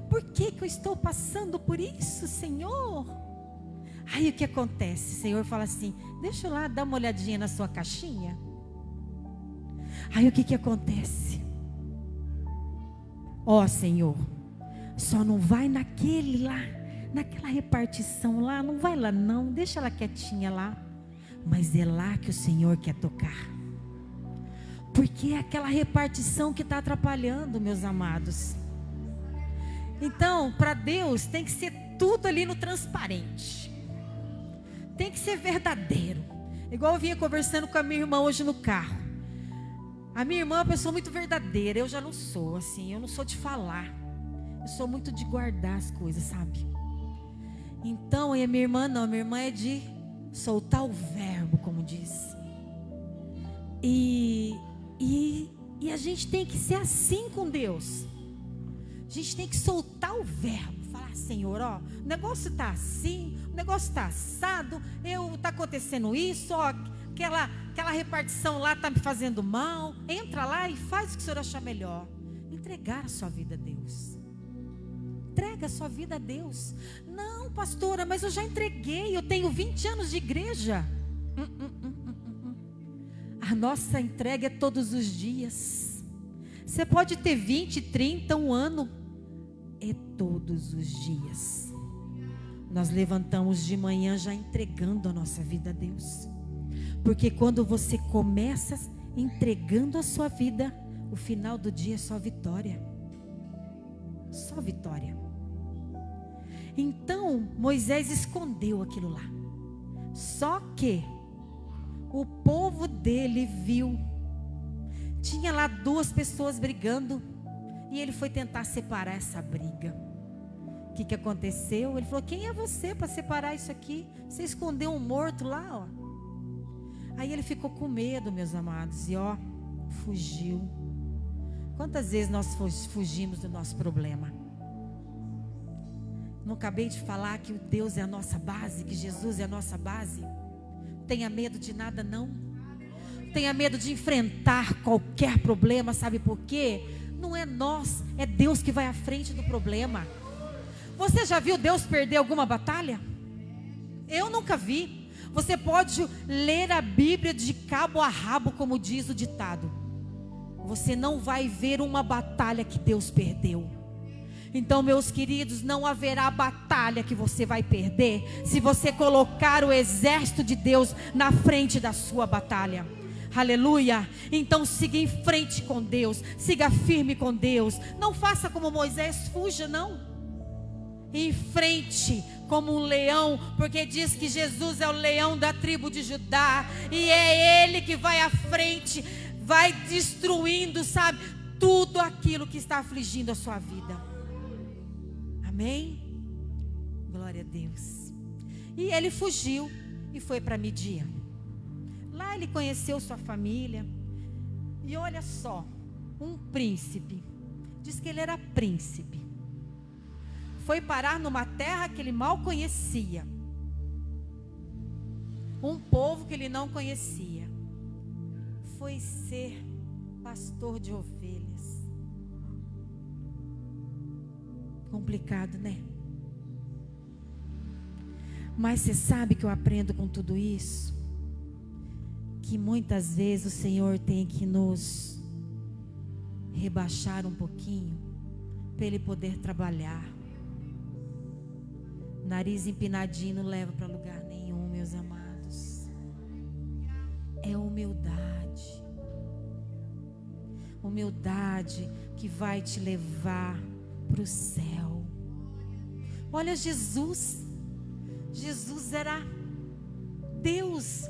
por que eu estou passando por isso, Senhor? Aí o que acontece? O Senhor fala assim: deixa eu lá dar uma olhadinha na sua caixinha. Aí o que acontece? Ó, Senhor, só não vai naquele lá, naquela repartição lá, não vai lá não, deixa ela quietinha lá. Mas é lá que o Senhor quer tocar. Porque é aquela repartição que está atrapalhando, meus amados. Então, para Deus tem que ser tudo ali no transparente. Tem que ser verdadeiro. Igual eu vinha conversando com a minha irmã hoje no carro. A minha irmã é uma pessoa muito verdadeira. Eu já não sou assim, eu não sou de falar. Eu sou muito de guardar as coisas, sabe? Então, e a minha irmã não, a minha irmã é de soltar o verbo, como diz. E a gente tem que ser assim com Deus. A gente tem que soltar o verbo. Falar: Senhor, ó, o negócio está assim, o negócio está assado, está acontecendo isso, ó, aquela repartição lá está me fazendo mal. Entra lá e faz o que o Senhor achar melhor. Entregar a sua vida a Deus. Entrega a sua vida a Deus. Não, pastora, mas eu já entreguei, eu tenho 20 anos de igreja. A nossa entrega é todos os dias. Você pode ter 20, 30, um ano. É todos os dias. Nós levantamos de manhã já entregando a nossa vida a Deus. Porque quando você começa entregando a sua vida, o final do dia é só vitória. Só vitória. Então Moisés escondeu aquilo lá. Só que o povo dele viu. Tinha lá 2 pessoas brigando. E ele foi tentar separar essa briga. O que aconteceu? Ele falou: quem é você para separar isso aqui? Você escondeu um morto lá, ó. Aí ele ficou com medo, meus amados. E ó, fugiu. Quantas vezes nós fugimos do nosso problema? Não acabei de falar que o Deus é a nossa base, que Jesus é a nossa base? Tenha medo de nada, não. Tenha medo de enfrentar qualquer problema. Sabe por quê? Não é nós, é Deus que vai à frente do problema. Você já viu Deus perder alguma batalha? Eu nunca vi. Você pode ler a Bíblia de cabo a rabo, como diz o ditado. Você não vai ver uma batalha que Deus perdeu. Então, meus queridos, não haverá batalha que você vai perder se você colocar o exército de Deus na frente da sua batalha. Aleluia. Então siga em frente com Deus, siga firme com Deus. Não faça como Moisés, fuja não. Em frente como um leão, porque diz que Jesus é o leão da tribo de Judá, e é Ele que vai à frente, vai destruindo, sabe, tudo aquilo que está afligindo a sua vida. Amém? Glória a Deus. E ele fugiu e foi para Midian. Lá ele conheceu sua família. E olha só, um príncipe. Diz que ele era príncipe. Foi parar numa terra que ele mal conhecia. Um povo que ele não conhecia. Foi ser pastor de ovelhas. Complicado, né? Mas você sabe que eu aprendo com tudo isso? Que muitas vezes o Senhor tem que nos rebaixar um pouquinho para Ele poder trabalhar. Nariz empinadinho não leva para lugar nenhum, meus amados. É humildade. Humildade que vai te levar para o céu. Olha Jesus. Jesus era Deus,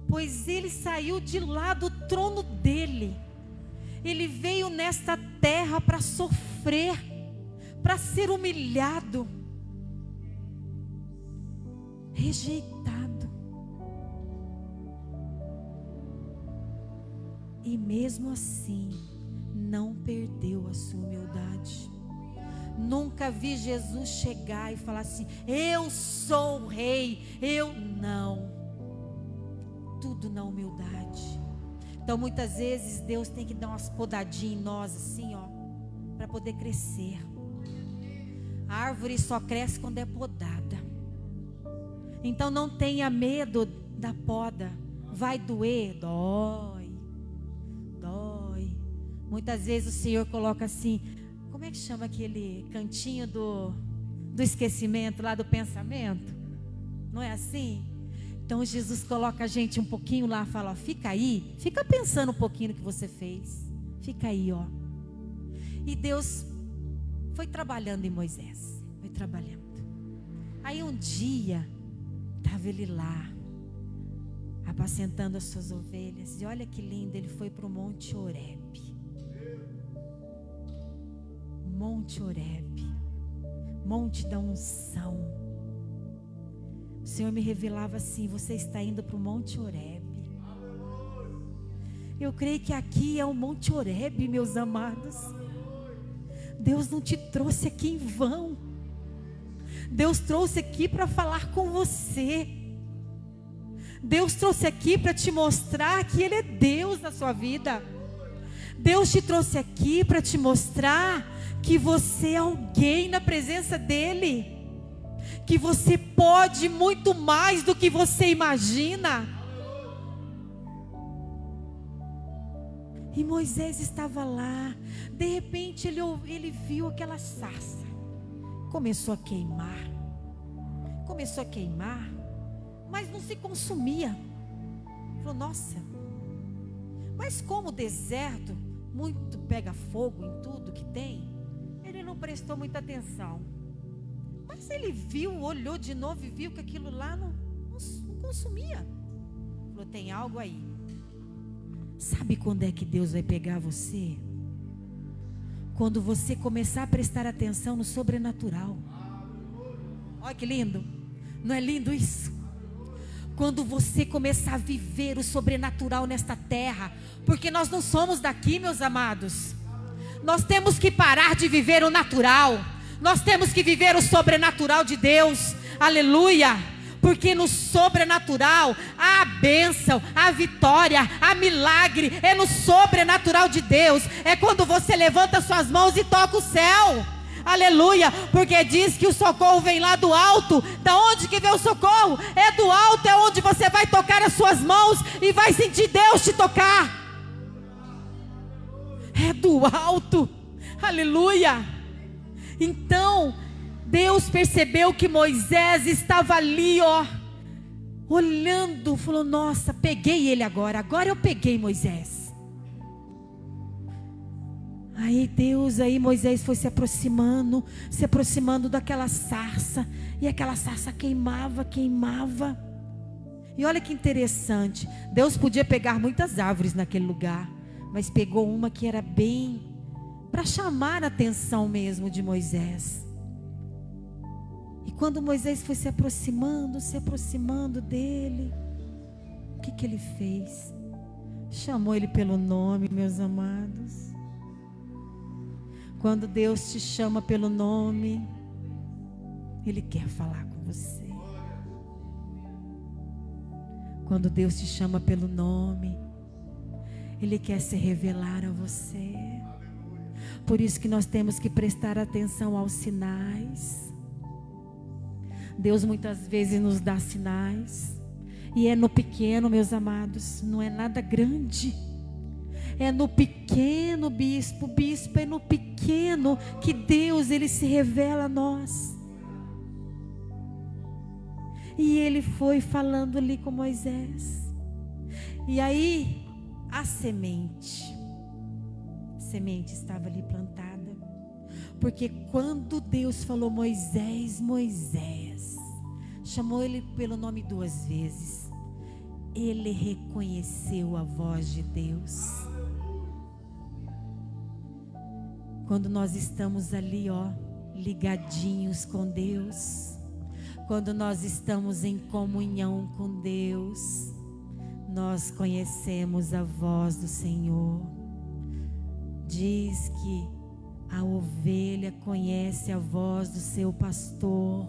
pois Ele saiu de lá do trono dele. Ele veio nesta terra para sofrer, para ser humilhado. rejeitado. E mesmo assim, não perdeu a sua humildade. Nunca vi Jesus chegar e falar assim: eu sou o rei. Eu não. Tudo na humildade. Então muitas vezes Deus tem que dar umas podadinhas em nós assim, ó, para poder crescer. A árvore só cresce quando é podada. Então não tenha medo da poda. Vai doer, dói. Muitas vezes o Senhor coloca assim, como é que chama aquele cantinho do esquecimento lá do pensamento? Não é assim? Então Jesus coloca a gente um pouquinho lá, fala, ó, fica aí, fica pensando um pouquinho no que você fez. Fica aí, ó. E Deus foi trabalhando em Moisés, foi trabalhando. Aí um dia, estava ele lá, apacentando as suas ovelhas, e olha que lindo, ele foi para o Monte Horebe. Monte Horebe, monte da unção. O Senhor me revelava assim: você está indo para o Monte Horebe. Eu creio que aqui é o Monte Horebe, meus amados. Deus não te trouxe aqui em vão. Deus trouxe aqui para falar com você. Deus trouxe aqui para te mostrar que Ele é Deus na sua vida. Deus te trouxe aqui para te mostrar que você é alguém na presença dEle, que você pode muito mais do que você imagina. E Moisés estava lá, de repente ele viu aquela sarça, começou a queimar, mas não se consumia. Falou, nossa, mas como o deserto muito pega fogo em tudo que tem, ele não prestou muita atenção. Mas ele viu, olhou de novo e viu que aquilo lá não consumia. Falou, tem algo aí. Sabe quando é que Deus vai pegar você? Quando você começar a prestar atenção no sobrenatural. Olha que lindo. Não é lindo isso? Quando você começar a viver o sobrenatural nesta terra. Porque nós não somos daqui, meus amados. Nós temos que parar de viver o natural. Nós temos que viver o sobrenatural de Deus. Aleluia. Porque no sobrenatural há a bênção, a vitória, há milagre. É no sobrenatural de Deus. É quando você levanta suas mãos e toca o céu. Aleluia. Porque diz que o socorro vem lá do alto. Da onde que vem o socorro? É do alto, é onde você vai tocar as suas mãos e vai sentir Deus te tocar. É do alto. Aleluia. Então Deus percebeu que Moisés estava ali, ó, olhando, falou, nossa, peguei ele agora eu peguei Moisés. Aí Moisés foi se aproximando daquela sarça, e aquela sarça queimava. E olha que interessante, Deus podia pegar muitas árvores naquele lugar, mas pegou uma que era bem para chamar a atenção mesmo de Moisés. E quando Moisés foi se aproximando dele, o que ele fez? Chamou ele pelo nome, meus amados. Quando Deus te chama pelo nome, Ele quer falar com você. Quando Deus te chama pelo nome, Ele quer se revelar a você. Por isso que nós temos que prestar atenção aos sinais. Deus muitas vezes nos dá sinais, e é no pequeno, meus amados, não é nada grande. É no pequeno, bispo, é no pequeno que Deus, Ele se revela a nós. E Ele foi falando ali com Moisés. E aí, a semente estava ali plantada. Porque quando Deus falou, Moisés, chamou ele pelo nome 2 vezes, ele reconheceu a voz de Deus. Quando nós estamos ali, ó, ligadinhos com Deus, Quando nós estamos em comunhão com Deus, nós conhecemos a voz do Senhor. Diz que a ovelha conhece a voz do seu pastor.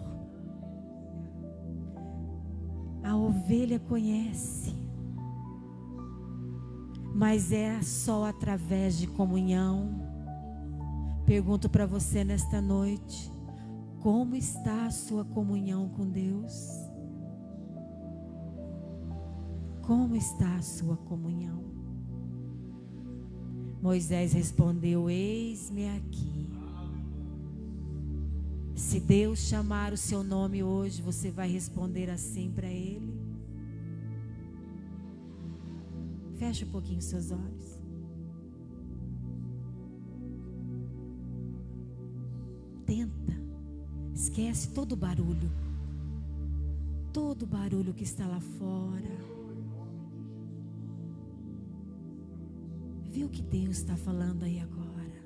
A ovelha conhece, mas é só através de comunhão. Pergunto para você nesta noite: como está a sua comunhão com Deus? Como está a sua comunhão? Moisés respondeu: eis-me aqui. Se Deus chamar o seu nome hoje, você vai responder assim para Ele? Feche um pouquinho os seus olhos. Tenta. Esquece todo o barulho. Todo o barulho que está lá fora. Vê o que Deus está falando aí agora.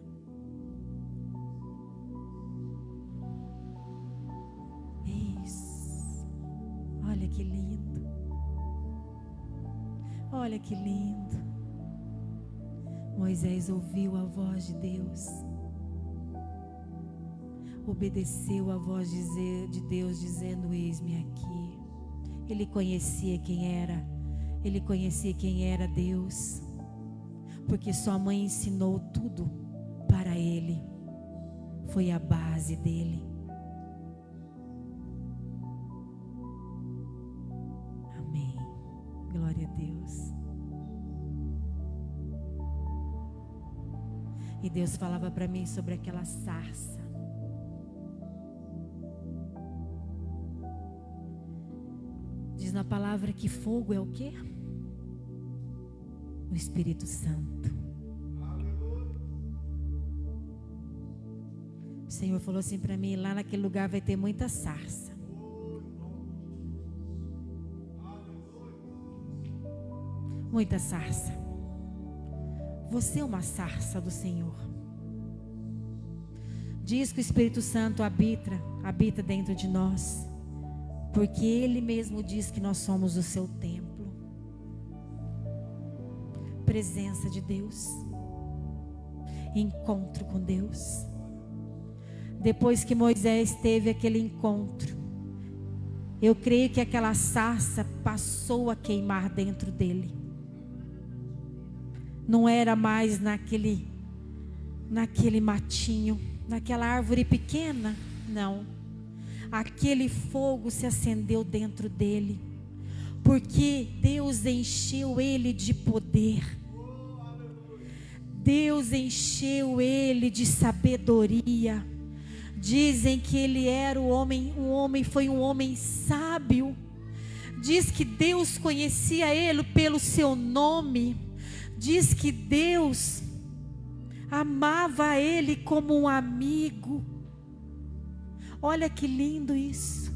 Isso. Olha que lindo. Olha que lindo. Moisés ouviu a voz de Deus. Obedeceu a voz de Deus dizendo: eis-me aqui. Ele conhecia quem era. Ele conhecia quem era Deus. Porque sua mãe ensinou tudo para ele. Foi a base dele. Amém. Glória a Deus. E Deus falava para mim sobre aquela sarça. Diz na palavra que fogo é o quê? O Espírito Santo. O Senhor falou assim para mim: lá naquele lugar vai ter muita sarça. Muita sarça. Você é uma sarça do Senhor. Diz que o Espírito Santo habita dentro de nós, porque Ele mesmo diz que nós somos o seu templo. Presença de Deus, encontro com Deus. Depois que Moisés teve aquele encontro, eu creio que aquela sarça passou a queimar dentro dele. Não era mais naquele matinho, naquela árvore pequena, não. Aquele fogo se acendeu dentro dele, porque Deus encheu ele de poder. Deus encheu ele de sabedoria. Dizem que ele era foi um homem sábio. Diz que Deus conhecia ele pelo seu nome. Diz que Deus amava ele como um amigo. Olha que lindo isso.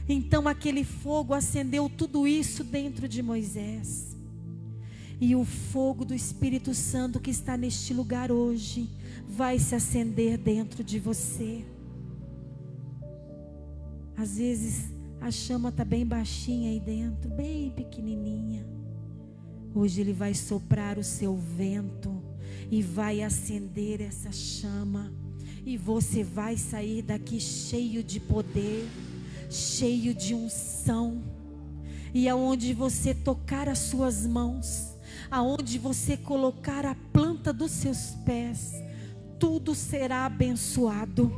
Então aquele fogo acendeu tudo isso dentro de Moisés. E o fogo do Espírito Santo que está neste lugar hoje vai se acender dentro de você. Às vezes a chama está bem baixinha aí dentro, bem pequenininha. Hoje Ele vai soprar o seu vento e vai acender essa chama. E você vai sair daqui cheio de poder, cheio de unção. E aonde você tocar as suas mãos, aonde você colocar a planta dos seus pés, tudo será abençoado.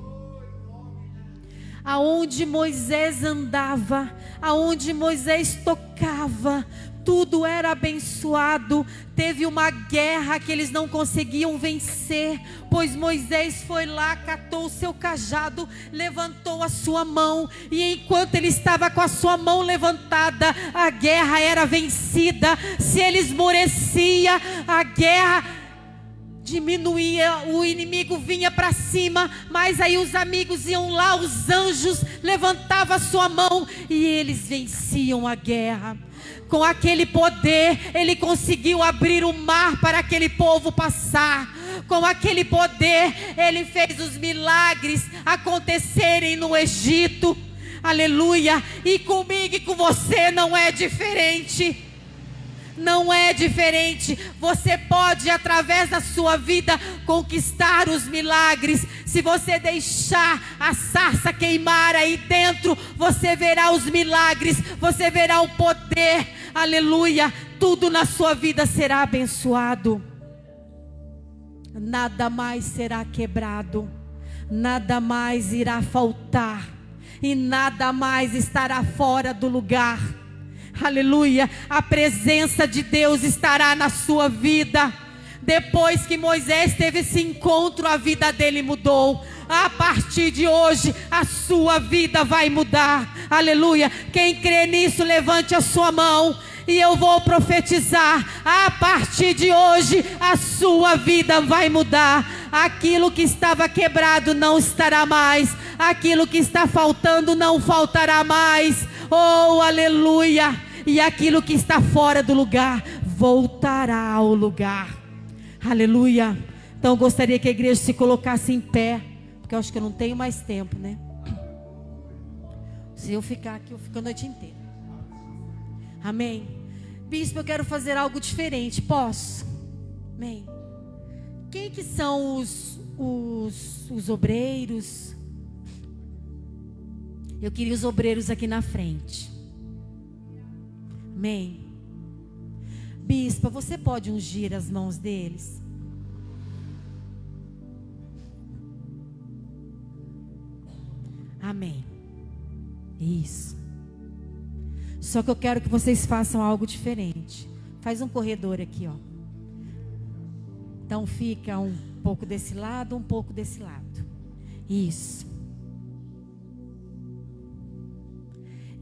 Aonde Moisés andava, aonde Moisés tocava, tudo era abençoado. Teve uma guerra que eles não conseguiam vencer, pois Moisés foi lá, catou o seu cajado, levantou a sua mão, e enquanto ele estava com a sua mão levantada, a guerra era vencida. Se ele esmorecia, a guerra diminuía, o inimigo vinha para cima, mas aí os amigos iam lá, os anjos levantavam a sua mão e eles venciam a guerra. Com aquele poder, ele conseguiu abrir o mar para aquele povo passar. Com aquele poder, ele fez os milagres acontecerem no Egito. Aleluia. E comigo e com você não é diferente. Não é diferente. Você pode, através da sua vida, conquistar os milagres. Se você deixar a sarça queimar aí dentro, você verá os milagres, você verá o poder. Aleluia. Tudo na sua vida será abençoado. Nada mais será quebrado, nada mais irá faltar, e nada mais estará fora do lugar. Aleluia. A presença de Deus estará na sua vida. Depois que Moisés teve esse encontro, a vida dele mudou. A partir de hoje, a sua vida vai mudar. Aleluia. Quem crê nisso, levante a sua mão. E eu vou profetizar: a partir de hoje, a sua vida vai mudar. Aquilo que estava quebrado não estará mais. Aquilo que está faltando não faltará mais. Oh, aleluia. E aquilo que está fora do lugar voltará ao lugar. Aleluia. Então eu gostaria que a igreja se colocasse em pé, porque eu acho que eu não tenho mais tempo, né? Se eu ficar aqui, eu fico a noite inteira. Amém. Bispo, eu quero fazer algo diferente. Posso? Amém. Quem que são os obreiros? Eu queria os obreiros aqui na frente. Amém. Bispa, você pode ungir as mãos deles? Amém. Isso. Só que eu quero que vocês façam algo diferente. Faz um corredor aqui, ó. Então fica um pouco desse lado, um pouco desse lado. Isso.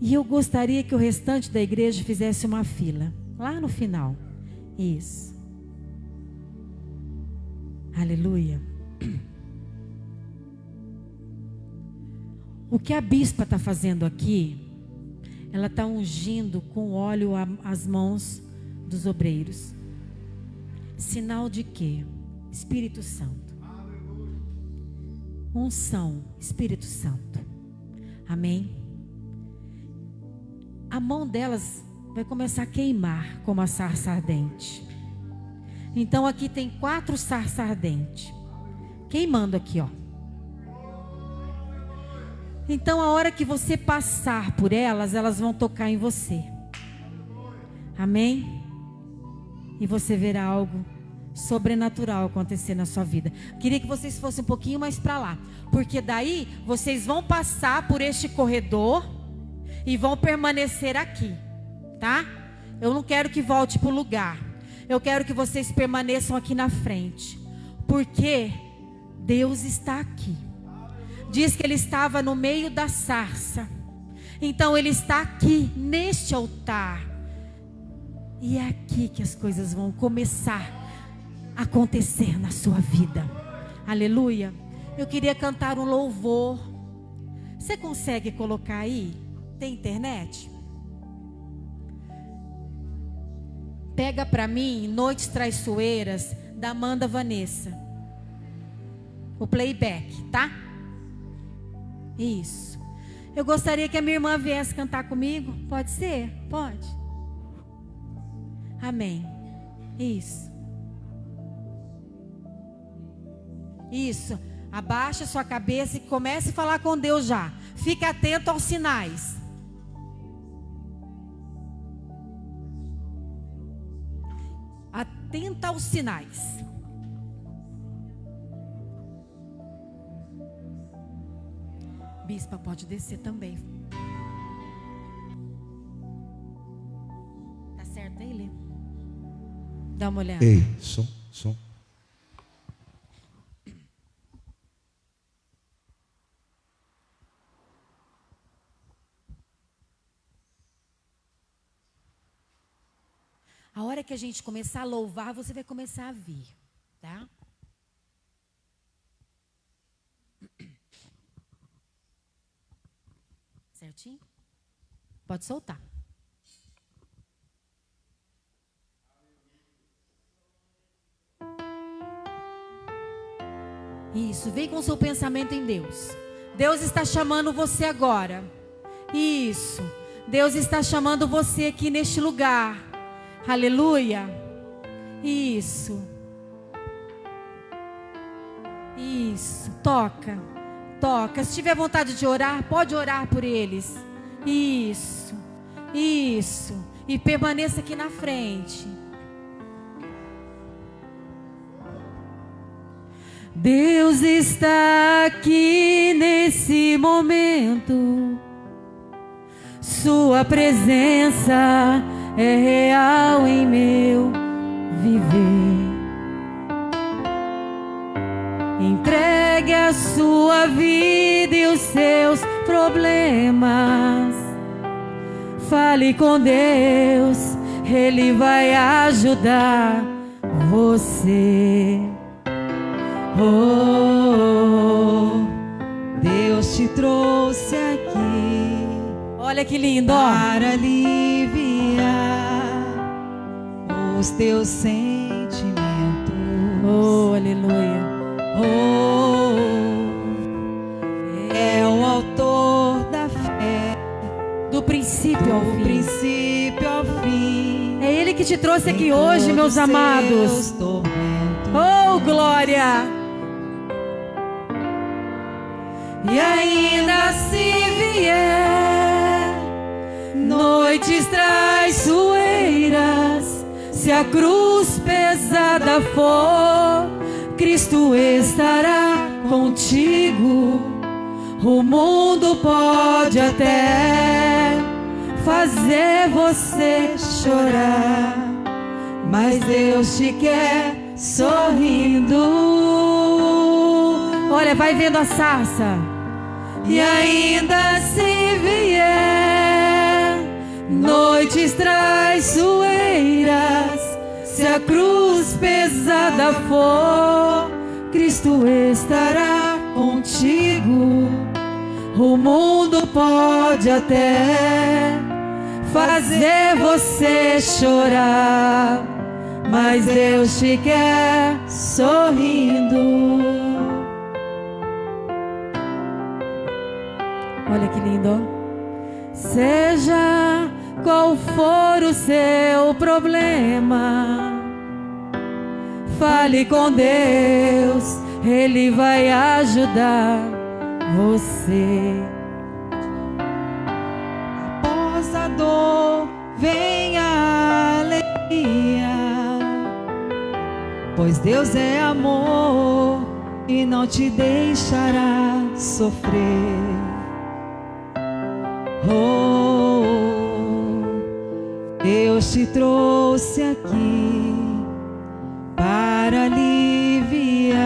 E eu gostaria que o restante da igreja fizesse uma fila, lá no final. Isso. Aleluia. O que a bispa está fazendo aqui, ela está ungindo com óleo as mãos dos obreiros. Sinal de quê? Espírito Santo. Unção, Espírito Santo. Amém? A mão delas vai começar a queimar como a sarça ardente. Então aqui tem 4 sarças ardentes queimando aqui, ó. Então a hora que você passar por elas, elas vão tocar em você. Amém? E você verá algo sobrenatural acontecer na sua vida. Queria que vocês fossem um pouquinho mais para lá, porque daí vocês vão passar por este corredor e vão permanecer aqui, tá? Eu não quero que volte para o lugar. Eu quero que vocês permaneçam aqui na frente, porque Deus está aqui. Diz que Ele estava no meio da sarça. Então Ele está aqui neste altar. E é aqui que as coisas vão começar a acontecer na sua vida. Aleluia. Eu queria cantar um louvor. Você consegue colocar aí? Tem internet? Pega para mim Noites Traiçoeiras, da Amanda Vanessa. O playback, tá? Isso. Eu gostaria que a minha irmã viesse cantar comigo. Pode ser? Pode. Amém. Isso. Isso. Abaixa sua cabeça e comece a falar com Deus já. Fique atento aos sinais. Atenta aos sinais. Bispa, pode descer também. Tá certo aí, Lê? Dá uma olhada.
Ei, som.
A hora que a gente começar a louvar, você vai começar a vir, tá? Certinho? Pode soltar. Isso, vem com o seu pensamento em Deus. Deus está chamando você agora. Isso. Deus está chamando você aqui neste lugar. Aleluia. Isso. Isso. Toca. Toca. Se tiver vontade de orar, pode orar por eles. Isso. Isso. E permaneça aqui na frente. Deus está aqui nesse momento. Sua presença é real em meu viver. Entregue a sua vida e os seus problemas. Fale com Deus, Ele vai ajudar você.
Oh, Deus te trouxe aqui.
Olha que lindo, ó.
Para aliviar os teus sentimentos.
Oh, aleluia.
Oh, é o autor da fé,
Do princípio ao
do
fim.
princípio ao fim.
É Ele que te trouxe aqui
Em
hoje, meus
todos
amados.
seus tormentos.
Oh, glória!
E ainda se vier noites traiçoeiras, se a cruz pesada for, Cristo estará contigo. O mundo pode até fazer você chorar, mas Deus te quer sorrindo.
Olha, vai vendo a sarça.
E ainda se vier noites traiçoeiras, se a cruz pesada for, Cristo estará contigo. O mundo pode até fazer você chorar, mas Deus te quer sorrindo.
Olha que lindo. Seja qual for o seu problema, fale com Deus, Ele vai ajudar você.
Após a dor vem a alegria, pois Deus é amor e não te deixará sofrer. Oh, Deus te trouxe aqui para aliviar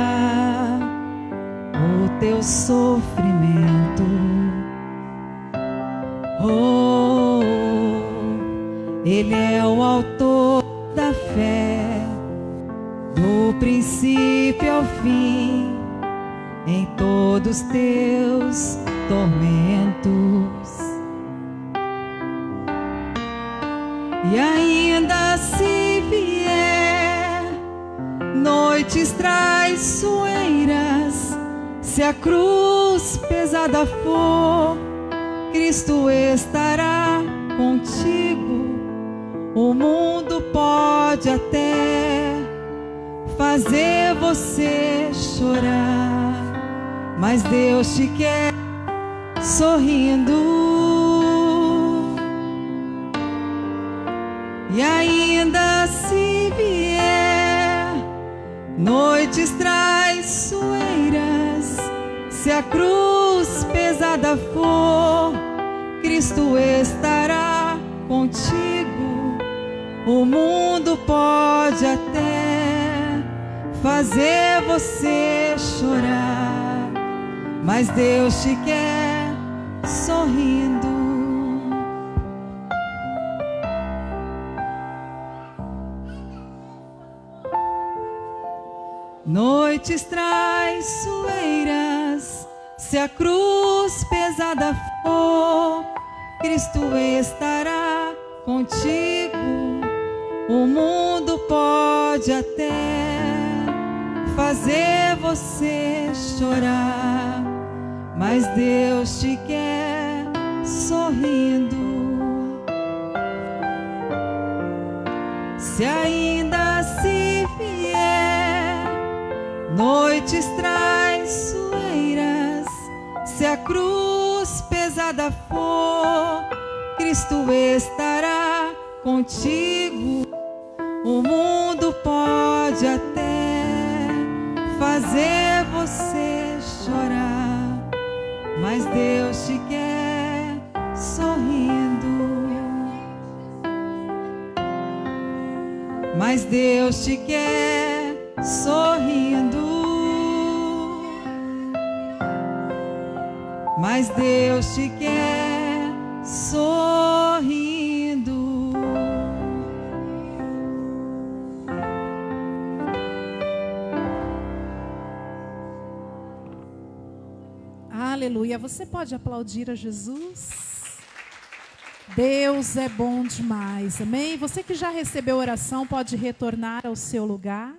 o teu sofrimento. Oh, Ele é o autor da fé, do princípio ao fim, em todos teus tormentos. E ainda se vier noites traiçoeiras, se a cruz pesada for, Cristo estará contigo. O mundo pode até fazer você chorar, mas Deus te quer sorrindo. E ainda se vier noites traiçoeiras, se a cruz pesada for, Cristo estará contigo. O mundo pode até fazer você chorar, mas Deus te quer sorrindo. Noites traiçoeiras, se a cruz pesada for, Cristo estará contigo. O mundo pode até fazer você chorar, mas Deus te quer sorrir. noites traiçoeiras, se a cruz pesada for, Cristo estará contigo. O mundo pode até fazer você chorar, mas Deus te quer sorrindo. Mas Deus te quer sorrindo. Mas Deus te quer sorrindo.
Aleluia. Você pode aplaudir a Jesus? Deus é bom demais, amém? Você que já recebeu oração pode retornar ao seu lugar,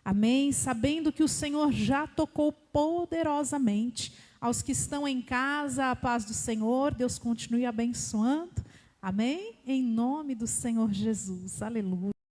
amém? Sabendo que o Senhor já tocou poderosamente. Aos que estão em casa, a paz do Senhor, Deus continue abençoando, amém? Em nome do Senhor Jesus, aleluia.